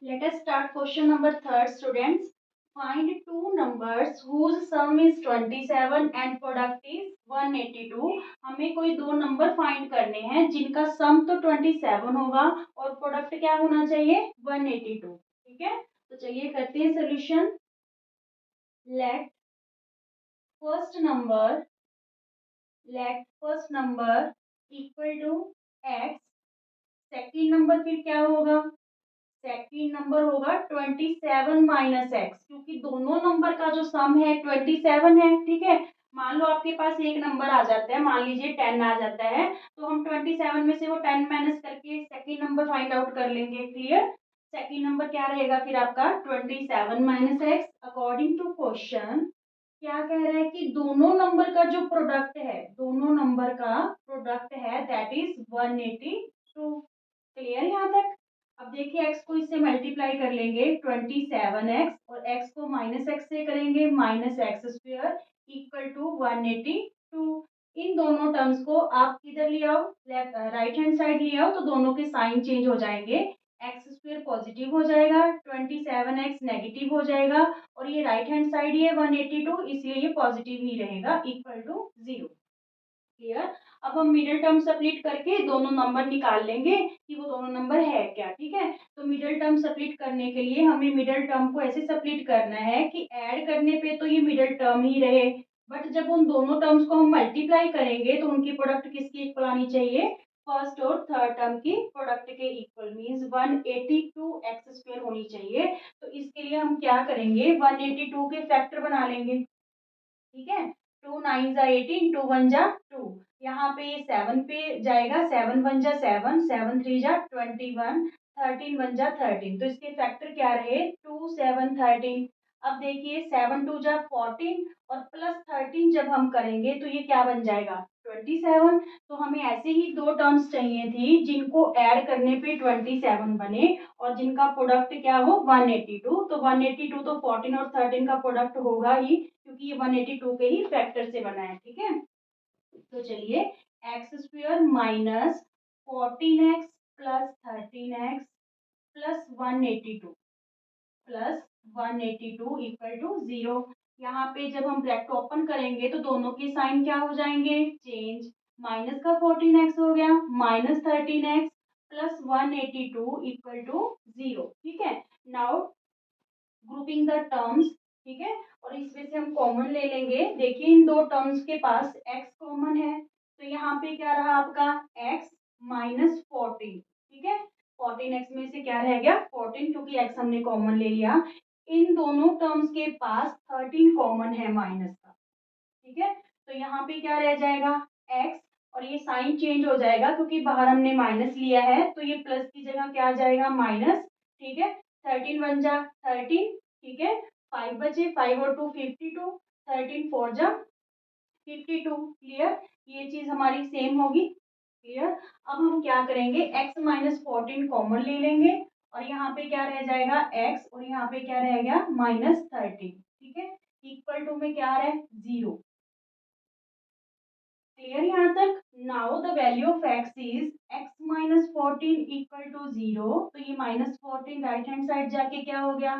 A: Let us start question number third, students. Find two numbers whose sum is 27 and product is 182. हमें कोई दो नंबर फाइंड करने हैं जिनका सम तो 27 होगा और प्रोडक्ट क्या होना चाहिए, 182, ठीक है। तो चलिए करते हैं solution. Let first number let first number equal to x, second number फिर क्या होगा, सेकेंड नंबर होगा 27 माइनस एक्स, क्योंकि दोनों नंबर का जो सम है 27 है, ठीक है। मान लो आपके पास एक नंबर आ जाता है, मान लीजिए 10 आ जाता है, तो हम 27 में से वो 10 माइनस करके सेकेंड नंबर फाइंड आउट कर लेंगे। क्लियर? सेकेंड नंबर क्या रहेगा फिर आपका 27 minus x. According to question क्या कह रहा है कि दोनों नंबर का जो प्रोडक्ट है, दोनों नंबर का प्रोडक्ट है दैट इज 182। क्लियर यहाँ तक? अब देखिए x को इससे मल्टीप्लाई कर लेंगे 27x और x को -x से करेंगे -x² इक्वल टू 182। इन दोनों टर्म्स को आप किधर ले आओ, लेफ्ट राइट हैंड साइड ले आओ, तो दोनों के साइन चेंज हो जाएंगे। x² पॉजिटिव हो जाएगा, 27x नेगेटिव हो जाएगा और ये राइट हैंड साइड ही है 182, इसलिए ये पॉजिटिव ही रहेगा इक्वल टू 0। क्लियर? अब हम मिडिल टर्म सप्लीट करके दोनों नंबर निकाल लेंगे कि वो दोनों नंबर है क्या, ठीक है। तो मिडिल टर्म सप्लीट करने के लिए हमें मिडिल टर्म को ऐसे सप्लीट करना है कि ऐड करने पे तो ये मिडिल टर्म ही रहे, बट जब उन दोनों टर्म्स को हम मल्टीप्लाई करेंगे तो उनकी प्रोडक्ट किसकी इक्वल आनी चाहिए, फर्स्ट और थर्ड टर्म की प्रोडक्ट के इक्वल, मींस 182x² होनी चाहिए। तो इसके लिए हम क्या करेंगे, 182 के फैक्टर बना लेंगे, ठीक है। 2 9 जा 18, 2 1 जा 2, यहाँ पे ये 7 पे जाएगा, 7 1 जा 7, 7 3 जा 21, 13 1 जा 13, तो इसके फैक्टर क्या रहे, 2 7 13। अब देखिए 7 2 जा 14 और +13 जब हम करेंगे तो ये क्या बन जाएगा 27। तो हमें ऐसे ही दो टर्म्स चाहिए थी जिनको ऐड करने पे 27 बने और जिनका प्रोडक्ट क्या हो 182। तो 182 तो 14 और 13 का प्रोडक्ट होगा ही क्योंकि ये 182 के ही फैक्टर से बना है। ठीक है, तो चलिए x² minus 14x plus 13x plus 182 plus 182 equal to 0। यहाँ पे जब हम ब्रैकेट ओपन करेंगे तो दोनों के साइन क्या हो जाएंगे चेंज। माइनस का 14x हो गया minus 13x plus 182 equal to 0। ठीक है, नाउ ग्रुपिंग द टर्म्स। ठीक है, और इसमें से हम कॉमन ले लेंगे। देखिए इन दो टर्म्स के पास x कॉमन है तो यहाँ पे क्या रहा आपका x माइनस 14। ठीक है, 14x में से क्या रह गया 14 क्योंकि x हमने कॉमन ले लिया। इन दोनों टर्म्स के पास 13 कॉमन है माइनस का। ठीक है, तो यहाँ पे क्या रह जाएगा x और ये साइन चेंज हो जाएगा क्योंकि बाहर हमने माइनस लिया है तो ये प्लस की जगह क्या आ जाएगा माइनस। ठीक है, 13 1 जा 13। ठीक है, 5 बचे 5 और 2 52 13 4 जा 52। क्लियर, ये चीज हमारी सेम होगी। क्लियर, अब हम क्या करेंगे x माइनस 14 कॉमन ले लेंगे और यहाँ पे क्या रह जाएगा x और यहाँ पे क्या रह गया माइनस 13। ठीक है, इक्वल टू में क्या आ रहा है 0। क्लियर यहाँ तक। Now the value of x is x minus 14 equal to 0। तो ये माइनस 14 राइट हैंड साइड जाके क्या हो गया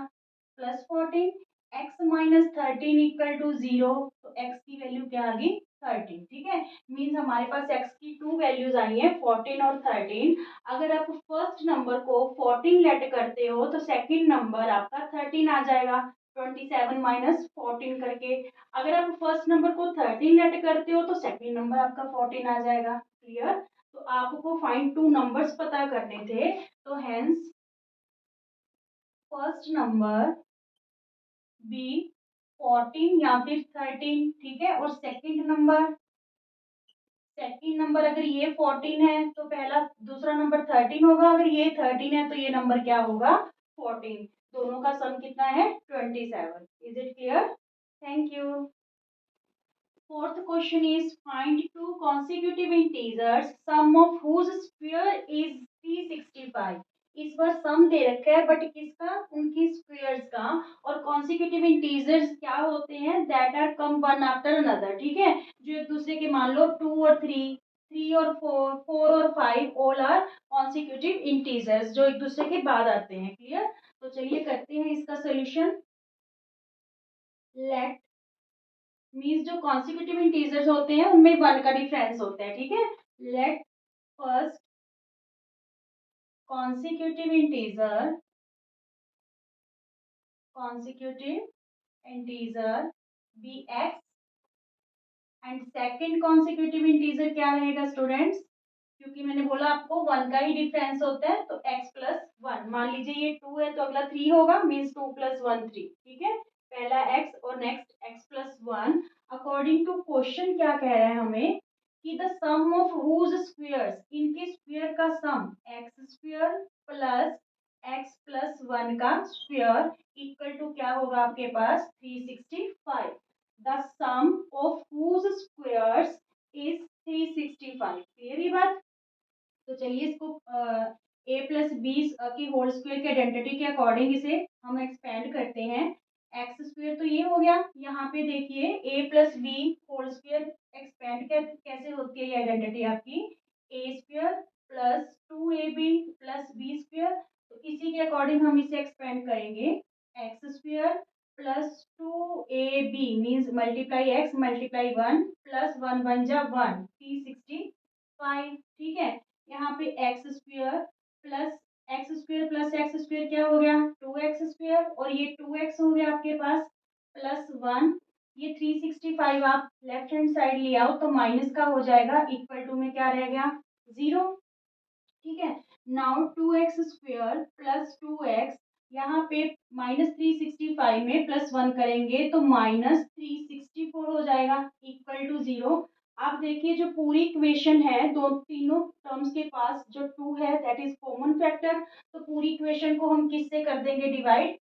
A: plus 14। x minus 13 equal to 0। तो x की वैल्यू क्या आ गई 13। ठीक है, मीन्स हमारे पास x की टू वैल्यूज आई हैं 14 और 13। अगर आप फर्स्ट नंबर को 14 लेट करते हो तो सेकंड नंबर आपका 13 आ जाएगा 27 माइनस 14 करके। अगर आप फर्स्ट नंबर को 13 लेट करते हो तो सेकंड नंबर आपका 14 आ जाएगा। क्लियर, तो आपको फाइंड टू नंबर्स पता करने थे तो हेंस फर्स्ट नंबर बी 14 या फिर 13। ठीक है, और सेकंड नंबर अगर ये 14 है तो पहला दूसरा नंबर 13 होगा। अगर ये 13 है तो ये नंबर क्या होगा 14। दोनों का सम कितना है 27। Is it clear? Thank you. Fourth question is find two consecutive integers sum of whose square is 365। इस बार सम दे रखा है बट किसका उनकी स्क्वायर्स का। और कॉन्सिक्यूटिव इंटीजर्स क्या होते हैं that are come one after another. ठीक है, जो एक दूसरे के मान लो 2 और 3 3 और 4 4 और 5 ऑल आर कॉन्सिक्यूटिव इंटीजर्स जो एक दूसरे के बाद आते हैं। क्लियर, तो चलिए करते हैं इसका सोल्यूशन। लेट मीन्स जो कॉन्सिक्यूटिव इंटीजर्स होते हैं उनमें वन का डिफरेंस होता है। ठीक है, let first consecutive integer be x and second consecutive integer क्या रहेगा स्टूडेंट्स। क्योंकि मैंने बोला आपको वन का ही डिफरेंस होता है तो x प्लस वन। मान लीजिए ये 2 है तो अगला 3 होगा मीन्स 2 प्लस 1 3। ठीक है, पहला x और next x plus 1। According to question क्या कह रहा है हमें कि the sum of whose squares इनके स्क्वायर का sum x square plus x plus one का स्क्वायर इक्वल टू क्या होगा आपके पास 365। The sum of whose squares is 365। Clear ये बात। तो चलिए इसको ए प्लस बी की होल स्क्वायर के आइडेंटिटी के अकॉर्डिंग इसे हम एक्सपेंड करते हैं। एक्स स्क्वायर तो ये हो गया। यहाँ पे देखिए a plus b whole square expand कैसे होती है ये आइडेंटिटी आपकी a square plus 2ab plus b square. तो इसी के अकॉर्डिंग हम इसे एक्सपेंड करेंगे x square plus 2ab means multiply x multiply one plus one one जा वन 365। ठीक है, यहाँ पे एक्स स्क्वायर क्या हो गया 2x स्क्वायर और ये 2x हो गया आपके पास प्लस वन। ये 365 आप लेफ्ट हैंड साइड ले आओ तो माइनस का हो जाएगा इक्वल टू में क्या रह गया 0। ठीक है, नाउ 2x² प्लस 2x यहाँ पे -365 में प्लस वन करेंगे तो -364 हो जाएगा इक्वल टू 0। आप देखिए जो पूरी इक्वेशन है दो तीनों टर्म्स के पास जो 2 है दैट इज कॉमन फैक्टर। तो पूरी इक्वेशन को हम किससे कर देंगे डिवाइड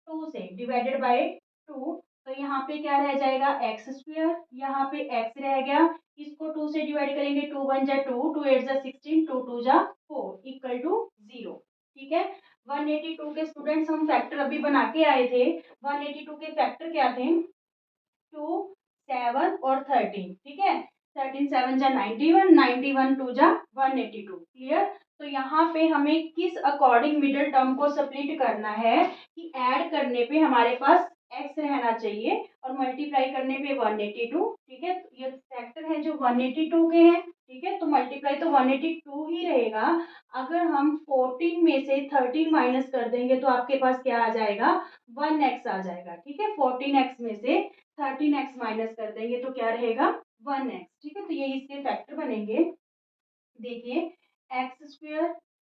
A: 2 से डिवाइडेड बाय 2, तो यहाँ पे क्या रह जाएगा एक्स स्क्वायर, यहाँ पे एक्स रह गया, इसको 2 से डिवाइड करेंगे, 2 1 जा 2, 2 8 जा 16, 2 2 जा 4 इक्वल टू 0। ठीक है, 182 के स्टूडेंट्स हम फैक्टर अभी बना के आए थे। 182 के फैक्टर क्या थे, 2 7 और 13। ठीक है, 13 7 जा 91, 91 2 जा 182। क्लियर। तो यहाँ पे हमें किस अकॉर्डिंग मिडिल टर्म को स्प्लिट करना है कि ऐड करने पे हमारे पास एक्स रहना चाहिए और मल्टीप्लाई करने पे 182। ठीक है, तो ये फैक्टर है जो 182 के हैं। ठीक है, तो मल्टीप्लाई तो 182 ही रहेगा। अगर हम 14 में से 13 माइनस कर देंगे तो आपके पास क्या आ जाएगा, 1x आ जाएगा। ठीक है, 14x में से 13x माइनस कर देंगे तो क्या रहेगा, 1x। ठीक है, तो ये इसके फैक्टर बनेंगे। देखिए, x square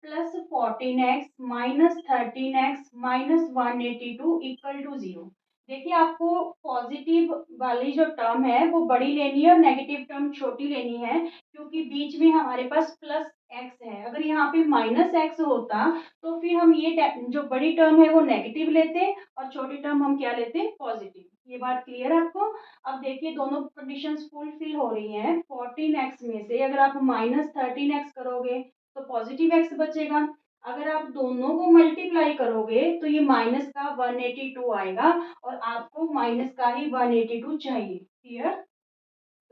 A: plus 14x minus 13x minus 182 equal to 0। देखिए, आपको पॉजिटिव वाली जो टर्म है वो बड़ी लेनी है और नेगेटिव टर्म छोटी लेनी है, क्योंकि बीच में हमारे पास प्लस एक्स है। अगर यहाँ पे माइनस एक्स होता तो फिर हम ये जो बड़ी टर्म है वो नेगेटिव लेते और छोटी टर्म हम क्या लेते, पॉजिटिव। ये बात क्लियर है आपको। अब देखिए, दोनों कंडीशंस फुलफिल हो रही हैं। 14x में से अगर आप माइनस 13x करोगे तो पॉजिटिव x बचेगा। अगर आप दोनों को मल्टीप्लाई करोगे तो ये माइनस का 182 आएगा और आपको माइनस का ही 182 चाहिए। क्लियर।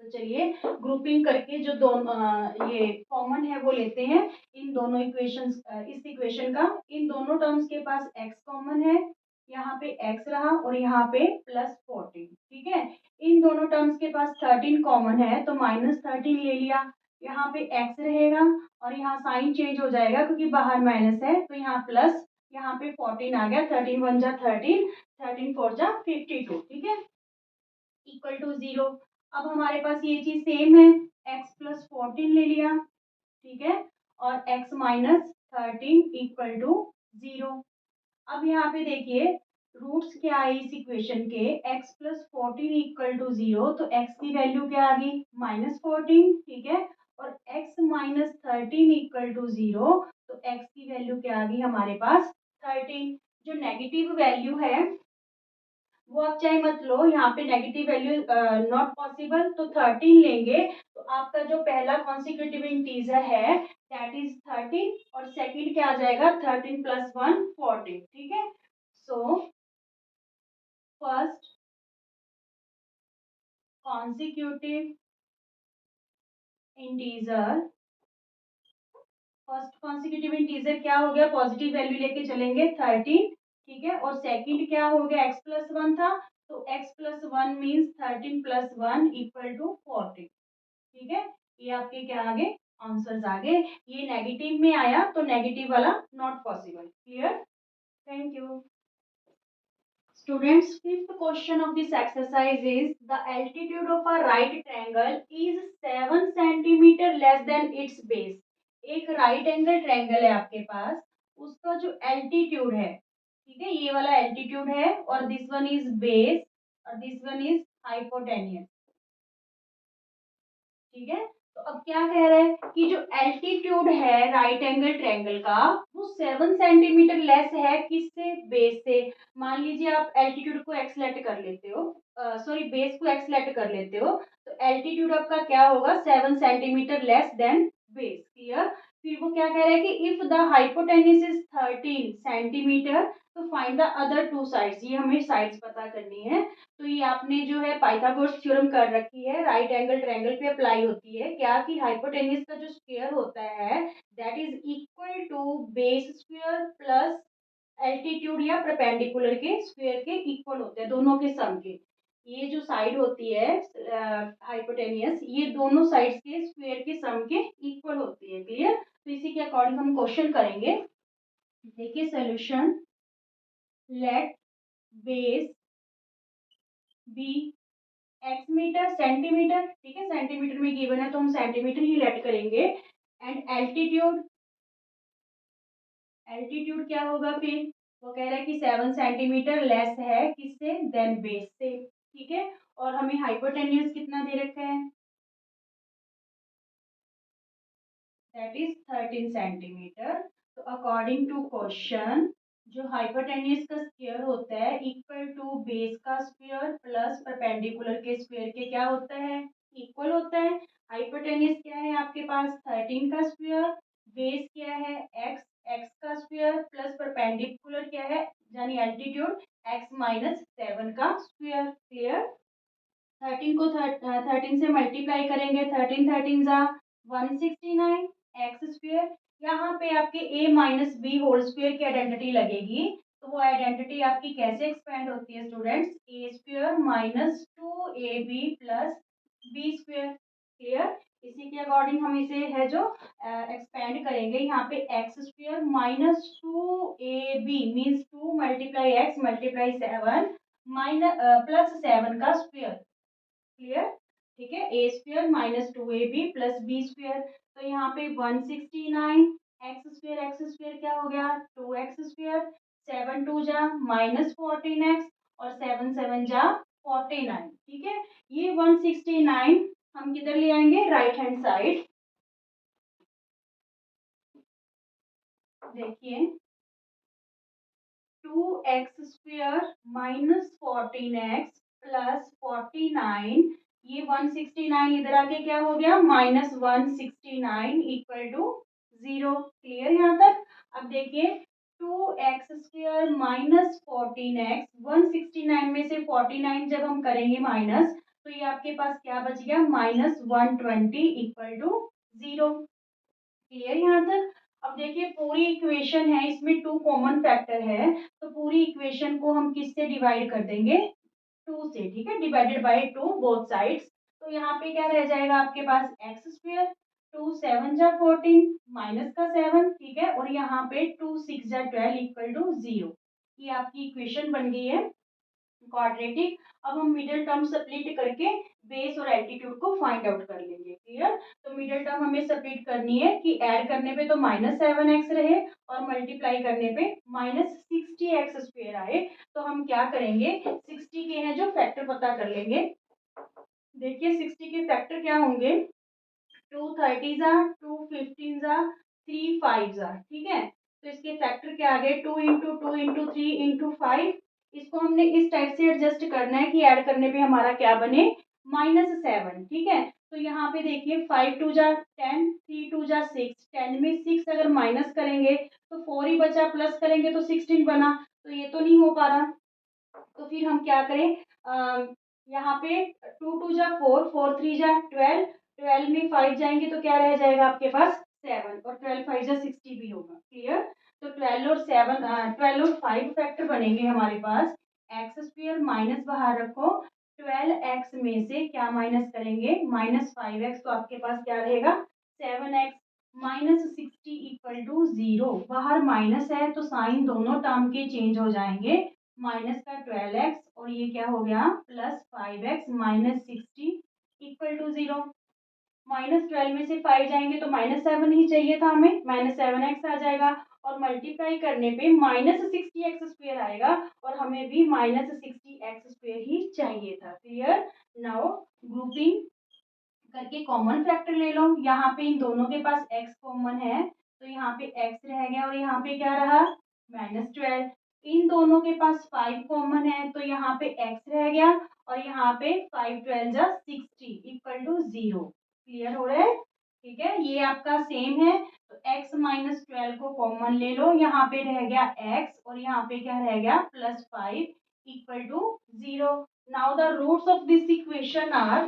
A: तो चलिए, ग्रुपिंग करके जो दोनों ये कॉमन है वो लेते हैं। इन दोनों इक्वेशंस, इस इक्वेशन का इन दोनों टर्म्स के पास x कॉमन है, यहाँ पे x रहा और यहाँ पे प्लस 14। ठीक है, इन दोनों टर्म्स के पास 13 कॉमन है तो माइनस 13 ले लिया, यहाँ पे x रहेगा और यहाँ साइन चेंज हो जाएगा क्योंकि बाहर माइनस है, तो यहाँ प्लस, यहाँ पे 14 आ गया, 13 1 जा 13, 13 4 जा 52। ठीक है, इक्वल टू 0। अब हमारे पास ये चीज सेम है, x प्लस 14 ले लिया। ठीक है, और x माइनस 13 इक्वल टू 0। अब यहाँ पे देखिए, रूट्स क्या है इस इक्वेशन के, x प्लस 14 इक्वल टू 0, तो x की वैल्यू क्या आ गई, माइनस 14। ठीक है, और x माइनस 13 इक्वल टू 0, तो x की वैल्यू क्या आ गई हमारे पास, 13। जो नेगेटिव वैल्यू है वो आप चाहे मत लो, यहाँ पे नेगेटिव वैल्यू नॉट पॉसिबल, तो 13 लेंगे तो आपका जो पहला कॉन्सिक्यूटिव इंटीजर है दैट इज 13 और सेकंड क्या आ जाएगा, 13 प्लस 1 14। ठीक है, so first consecutive integer, first consecutive integer क्या हो गया, पॉजिटिव वैल्यू लेके चलेंगे 13। ठीक है, और सेकंड क्या हो गया, x प्लस 1 था, तो x plus 1 means 13 plus 1 equal to 14। ठीक है, ये आपके क्या आगे, आंसर्स आगे। ये नेगेटिव में आया तो नेगेटिव वाला not possible. Clear. Thank you students. Fifth question of this exercise is the altitude of a right triangle is 7 centimetre less then it's base. एक राइट एंगल ट्रायंगल है आपके पास, उसका जो एल्टीट्यूड है, ठीक है, ये वाला एल्टीट्यूड है और दिस वन इज बेस और दिस वन इज हाइपोटेन्यूस। ठीक है, तो अब क्या कह रहा है कि जो एल्टीट्यूड है राइट एंगल ट्रायंगल का वो 7 सेंटीमीटर लेस है किससे, बेस से। मान लीजिए आप एल्टीट्यूड को एक्स लेट कर लेते हो, सॉरी बेस को एक्स लेट कर लेते हो, तो एल्टीट्यूड आपका क्या होगा, 7 centimetre less than base. Clear. फिर वो क्या कह रहा है कि if the hypotenuse is 13 centimetre, तो find the other two sides. ये हमें साइड्स पता करनी है। तो ये आपने जो है पाइथागोरस थ्योरम कर रखी है, राइट एंगल ट्रायंगल पे अप्लाई होती है क्या, कि हाइपोटेन्यूज का जो स्क्वायर होता है that is equal to base square plus altitude या परपेंडिकुलर के स्क्वायर के इक्वल होते हैं, दोनों के सम के। ये जो साइड होती है हाइपोटेन्यूस, ये दोनों साइड्स के स्क्वायर के सम के इक्वल होती है। क्लियर। तो इसी के अकॉर्डिंग हम क्वेश्चन करेंगे। देखिए solution, let base be x metre centimetre. ठीक है, सेंटीमीटर में गिवन है तो हम सेंटीमीटर ही लेट करेंगे। एंड एल्टीट्यूड, एल्टीट्यूड क्या होगा फिर, वो कह रहा है कि 7 सेंटीमीटर लेस है किससे, देन बेस से। ठीक है, और हमें हाइपोटेन्यूज कितना दे रखा है, दैट इज 13 सेंटीमीटर। तो अकॉर्डिंग टू क्वेश्चन जो हाइपोटेन्यूज का स्क्वायर होता है इक्वल टू बेस का स्क्वायर प्लस परपेंडिकुलर के स्क्वायर के क्या होता है, इक्वल होता है। हाइपोटेन्यूज क्या है आपके पास 13 का स्क्वायर, बेस क्या है एक्स, एक्स का स्क्वायर प्लस परपेंडिकुलर क्या है यानी एल्टीट्यूड एक्स माइनस 7 का स्क्वायर। क्लियर। 13 को 13 से मल्टीप्लाई करेंगे, 13 13 जा 169 एक्स स्क्वेयर। यहाँ पे आपके a minus b whole square की आइडेंटिटी लगेगी, तो वो आइडेंटिटी आपकी कैसे एक्सपेंड होती है students, a square minus 2ab plus b square. Clear. इसी के अकॉर्डिंग हम इसे है जो एक्सपेंड करेंगे, यहाँ पे x square minus 2ab means 2 multiply x multiply 7 minus plus 7 का स्क्वेयर। क्लियर। ठीक है, a square minus 2ab plus b square. तो यहाँ पे 169 एक्स स्क्वेयर क्या हो गया 2x स्क्वेयर, 7 2 जा माइनस 14x और 7 7 जा 49। ठीक है, ये 169 हम किधर ले आएंगे राइट हैंड साइड। देखिए 2x square minus 14x plus 49, ये 169 इधर आके क्या हो गया माइनस 169 इक्वल टू 0। क्लियर यहाँ तक। अब देखिए 2x स्क्वेयर माइनस 14x, 169 में से 49 जब हम करेंगे माइनस, तो ये आपके पास क्या बच गया माइनस 120 इक्वल टू 0। क्लियर यहाँ तक। अब देखिए पूरी इक्वेशन है, इसमें टू कॉमन फैक्टर है, तो पूरी इक्वेशन को हम किससे डिवाइड कर देंगे 2 से। ठीक है, डिवाइडेड बाय 2 बोथ साइड्स। तो यहाँ पे क्या रह जाएगा आपके पास एक्स स्क्वेयर, 2 7 जा 14 माइनस का 7। ठीक है, और यहाँ पे 2 6 जा 12 इक्वल टू 0। ये आपकी इक्वेशन बन गई है क्वाड्रेटिक। अब हम मिडिल टर्म स्प्लिट करके बेस और एल्टीट्यूड को फाइंड आउट कर लेंगे। क्लियर। तो मिडिल टर्म हमें स्प्लिट करनी है कि ऐड करने पे तो माइनस 7x रहे और मल्टीप्लाई करने पे माइनस 60x स्क्वेयर आए। तो हम क्या करेंगे 60 के हैं जो फैक्टर पता कर लेंगे। देखिए 60 के फैक्टर क्या होंगे, 2 30 जा 2 15 जा 3 5 जा। ठीक है, तो इसके फैक्टर क्या आ गए 2 into 2 into 3 into 5। इसको हमने इस टाइप से एडजस्ट करना है कि ऐड करने पे हमारा क्या बने -7। ठीक है, तो यहाँ पे देखिए 5 2 जा 10, 3 2 जा 6, 10 में 6 अगर माइनस करेंगे तो 4 ही बचा, प्लस करेंगे तो 16 बना, तो ये तो नहीं हो पा रहा। तो फिर हम क्या करें यहाँ पे 2 2 जा 4, 4 3 जा 12, 12 में 5 जाएंगे तो क्या रह जाएगा आपके पास 7, और 12 5 जा 60 भी होगा। क्लियर। तो 12 और 7 12 और 5 फैक्टर बनेंगे हमारे पास। एक्स स्क्वायर माइनस बाहर रखो, 12x में से क्या माइनस करेंगे -5x, तो आपके पास क्या रहेगा 7x माइनस 60 इक्वल टू 0। बाहर माइनस है तो साइन दोनों टर्म के चेंज हो जाएंगे, माइनस का 12x और ये क्या हो गया +5x माइनस 60 इक्वल टू 0। -12 में से 5 जाएंगे तो -7 ही चाहिए था हमें, -7x आ जाएगा और मल्टीप्लाई करने पे -60x स्क्वेयर आएगा और हमें भी -60x स्क्वेयर ही चाहिए था। क्लियर। नाउ ग्रुपिंग करके कॉमन फैक्टर ले लो। यहाँ पे इन दोनों के पास x कॉमन है तो यहाँ पे x रह गया और यहाँ पे क्या रहा -12। इन दोनों के पास 5 कॉमन है तो यहाँ पे x रह गया और यहाँ पे 5 12 जा 60 इक्वल टू 0। क्लियर हो रहा है। ठीक है, ये आपका सेम है तो x -12 को कॉमन ले लो, यहाँ पे रह गया x और यहाँ पे क्या रह गया +5 equal to 0। Now the roots of this equation are,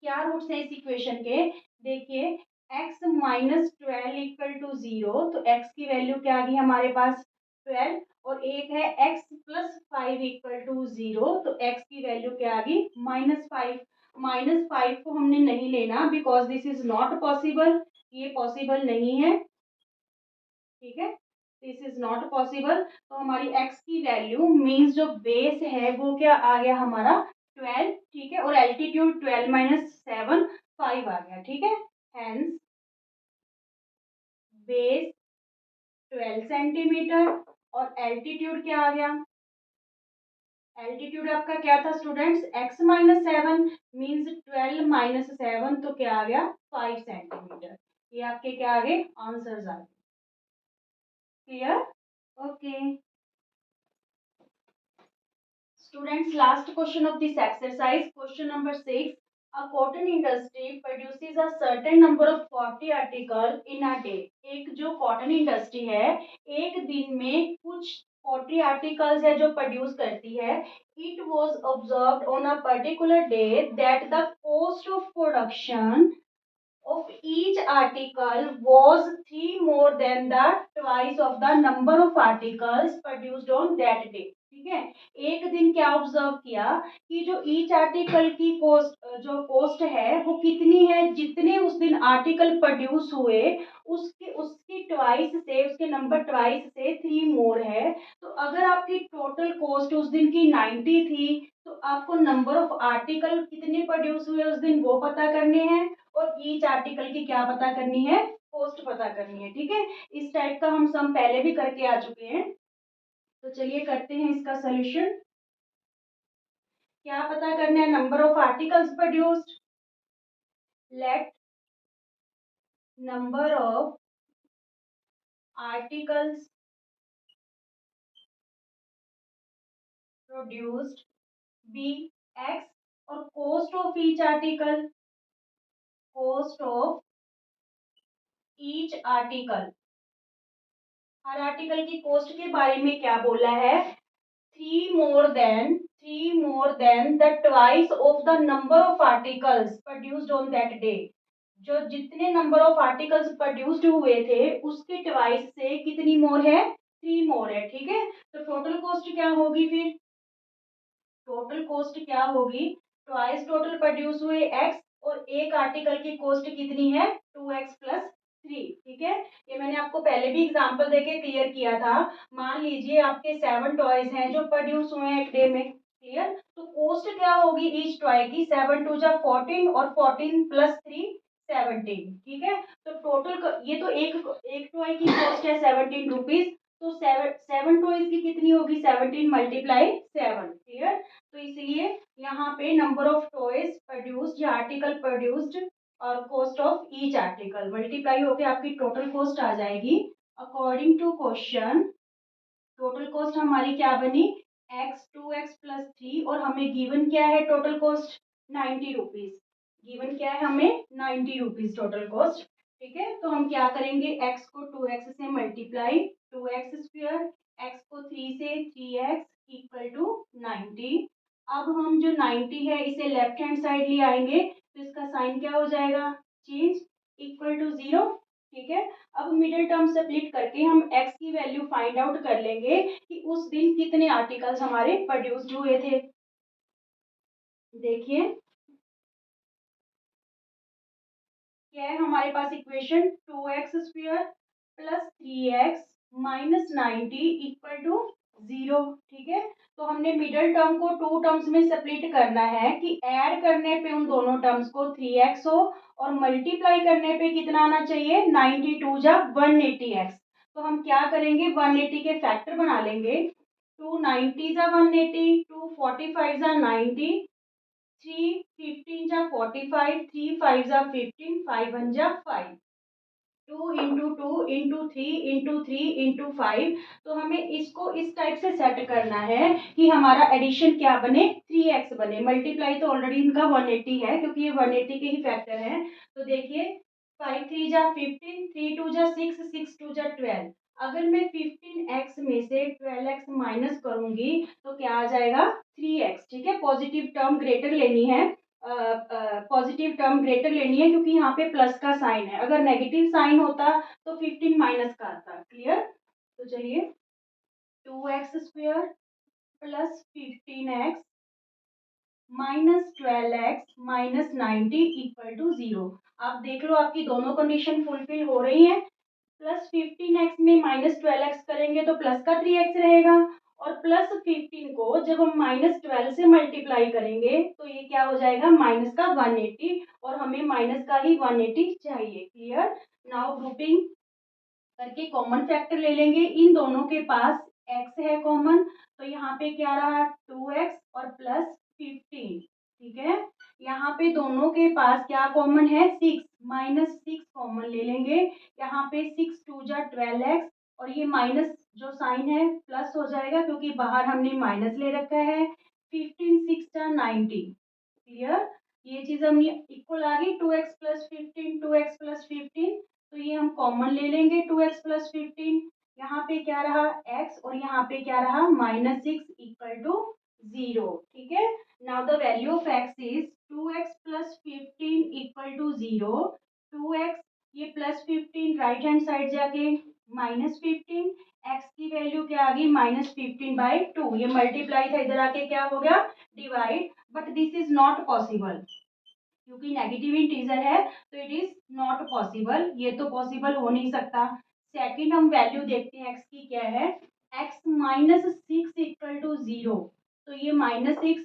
A: क्या रूट्स है इस इक्वेशन के, देखिए x -12 इक्वल टू 0, तो x की वैल्यू क्या आ गई हमारे पास 12, और एक है x +5 इक्वल टू 0, तो x की वैल्यू क्या आ गई -5। -5 को हमने नहीं लेना because this is not possible, ये पॉसिबल नहीं है। ठीक है, दिस इज नॉट पॉसिबल। तो हमारी x की वैल्यू मीन्स जो बेस है वो क्या आ गया हमारा 12। ठीक है, और एल्टीट्यूड 12 - 7 5 आ गया। ठीक है, हेंस बेस 12 सेंटीमीटर और एल्टीट्यूड क्या आ गया, एल्टीट्यूड आपका क्या था स्टूडेंट्स x -7 मीन्स 12 - 7, तो क्या आ गया 5 सेंटीमीटर। ये आपके क्या आ गए आंसर्स आ गए। Clear. Okay. Students, last question of this exercise, question number 6. A cotton industry produces a certain number of 40 articles in a day. एक जो कॉटन इंडस्ट्री है एक दिन में कुछ 40 आर्टिकल्स है जो प्रोड्यूस करती है. It was observed on a particular day that the cost of production of each article was 3 more than the twice of the number of articles produced on that day. ठीक है. एक दिन क्या observe किया कि जो ईच आर्टिकल की cost जो कॉस्ट है वो कितनी है जितने उस दिन आर्टिकल प्रोड्यूस हुए उसके उसकी ट्वाइस से उसके नंबर ट्वाइस से 3 मोर है. तो अगर आपकी टोटल कॉस्ट उस दिन की 90 थी तो आपको नंबर ऑफ आर्टिकल कितने प्रोड्यूस हुए उस दिन वो पता करने हैं और ईच आर्टिकल की क्या पता करनी है कॉस्ट पता करनी है. ठीक है. इस टाइप का हम सम पहले भी करके आ चुके हैं. तो चलिए करते हैं इसका सोल्यूशन. क्या पता करना है number of articles produced. Let number of articles produced be x और cost of each article cost of each article. हर आर्टिकल की कॉस्ट के बारे में क्या बोला है. three more than the twice of the number of articles produced on that day. जो जितने नंबर ऑफ आर्टिकल्स प्रोड्यूस्ड हुए थे उसके ट्वाइस से कितनी मोर है 3 मोर है. ठीक है. तो टोटल कॉस्ट क्या होगी फिर. टोटल कॉस्ट क्या होगी. ट्वाइस टोटल प्रोड्यूस हुए एक्स और एक आर्टिकल की कॉस्ट कितनी है 2x प्लस 3. ठीक है. ये मैंने आपको पहले भी एग्जांपल देके क्लियर किया था. मान लीजिए आपके 7 टॉयज हैं जो प्रोड्यूस हुए हैं एक डे में. क्लियर. तो कॉस्ट क्या होगी ईच टॉय की 7 टू जा 14 और 14 प्लस 3 17. ठीक है. तो टोटल ये तो एक टॉय की कॉस्ट है 17 रुपीज. तो सेवन टॉयज की कितनी होगी 17 मल्टीप्लाई 7. क्लियर. तो इसलिए यहाँ पे नंबर ऑफ टॉयज प्रोड्यूस्ड या आर्टिकल प्रोड्यूस्ड और cost of each article multiply होकर आपकी टोटल कॉस्ट आ जाएगी. According to question total cost हमारी क्या बनी एक्स 2x प्लस 3 और हमें गिवन क्या है टोटल कॉस्ट 90 रुपीज. गिवन क्या है हमें 90 रुपीज टोटल कॉस्ट. ठीक है. तो हम क्या करेंगे x को 2x से मल्टीप्लाई 2x स्क्वायर x को 3 से 3x इक्वल टू 90. अब हम जो 90 है इसे लेफ्ट हैंड साइड ले आएंगे तो इसका साइन क्या हो जाएगा चेंज इक्वल टू 0. ठीक है. अब मिडिल टर्म सब्ट्रैक्ट करके हम x की वैल्यू फाइंड आउट कर लेंगे कि उस दिन कितने आर्टिकल्स हमारे प्रोड्यूस्ड हुए थे. देखिए क्या है हमारे पास equation 2x square plus 3x minus 90 equal to 0. ठीक है. तो हमने मिडल टर्म को टू टर्म्स में स्प्लिट करना है कि ऐड करने पे उन दोनों टर्म्स को 3x हो और मल्टीप्लाई करने पे कितना आना चाहिए 92 जा 180x. तो हम क्या करेंगे 180 के फैक्टर बना लेंगे. 290 जा 180 245 जा 90 3 15 जा 45 3 5 जा 15 5 1 जा 5 2 इंटू 2 इंटू 3 इंटू 3 इंटू 5. तो हमें इसको इस टाइप से सेट करना है कि हमारा एडिशन क्या बने 3x बने. मल्टीप्लाई तो ऑलरेडी इनका 180 है क्योंकि ये 180 के ही फैक्टर हैं. तो देखिए 5 3 जा 15 3 2 जा 6 6 2 जा 12. अगर मैं 15x में से 12x माइनस करूंगी तो क्या आ जाएगा 3x. ठीक है. पॉजिटिव टर्म ग्रेटर लेनी है पॉजिटिव टर्म ग्रेटर लेनी है क्योंकि यहाँ पे प्लस का साइन है. अगर नेगेटिव साइन होता तो 15 माइनस का आता. क्लियर. तो चलिए 2x square plus 15x minus 12x minus 90 equal to 0. आप देख लो आपकी दोनों कंडीशन फुलफिल हो रही हैं. प्लस 15x में माइनस 12x करेंगे तो प्लस का 3x रहेगा और प्लस 15 को जब हम माइनस 12 से मल्टीप्लाई करेंगे तो ये क्या हो जाएगा माइनस का 180 और हमें माइनस का ही 180 चाहिए. क्लियर. नाउ ग्रुपिंग करके कॉमन फैक्टर ले लेंगे. इन दोनों के पास x है कॉमन तो यहाँ पे क्या रहा 2x और प्लस 15. ठीक है. यहाँ पे दोनों के पास क्या कॉमन है 6 माइनस 6 कॉमन ले लेंगे. यहाँ पे 6 2 जा 12x और ये माइनस जो साइन है प्लस हो जाएगा क्योंकि बाहर हमने माइनस ले रखा है. 15 6 90। क्लियर? ये चीज हम इक्वल आ गई 2x+15, 2x+15, तो ये हम कॉमन ले लेंगे 2x+15। यहाँ पे क्या रहा x और यहाँ पे क्या रहा -6 इक्वल टू 0। ठीक है, now the value of x is 2x+15 equal to 0। 2x, ये +15 राइट हैंड साइड जाके -15, x की वैल्यू क्या आ गई -15/2, ये मल्टीप्लाई था इधर आके क्या हो गया divide, but this is not possible क्योंकि नेगेटिव इंटीजर है तो इट इज नॉट पॉसिबल, ये तो पॉसिबल हो नहीं सकता। सेकंड हम वैल्यू देखते हैं x की क्या है, x -6 इक्वल टू 0, तो ये -6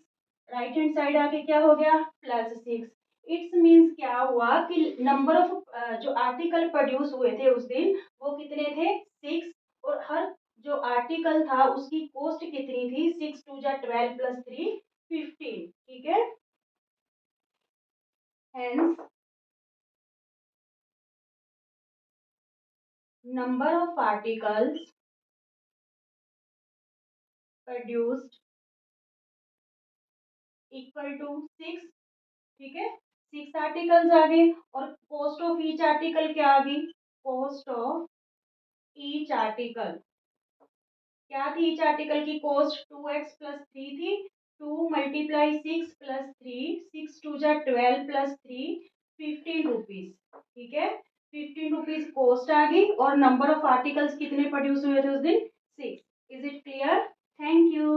A: राइट हैंड साइड आके क्या हो गया +6। इट्स मीन्स क्या हुआ कि नंबर ऑफ जो आर्टिकल प्रोड्यूस हुए थे उस दिन वो कितने थे 6, और हर जो आर्टिकल था उसकी कॉस्ट कितनी थी 6 2 12 + 3 15। ठीक है, hence number of articles produced equal to 6। ठीक है, 6 आर्टिकल्स आ गए और कॉस्ट ऑफ ईच आर्टिकल क्या आ गई, कॉस्ट ऑफ ईच आर्टिकल क्या थी, ईच आर्टिकल की कॉस्ट 2x+3 थी, 2 × 6 + 3, 6 2 12 + 3 15 रुपीज। ठीक है, 15 रुपीज कॉस्ट आ गई और नंबर ऑफ आर्टिकल्स कितने प्रोड्यूस हुए थे उस दिन 6। Is it clear? Thank you.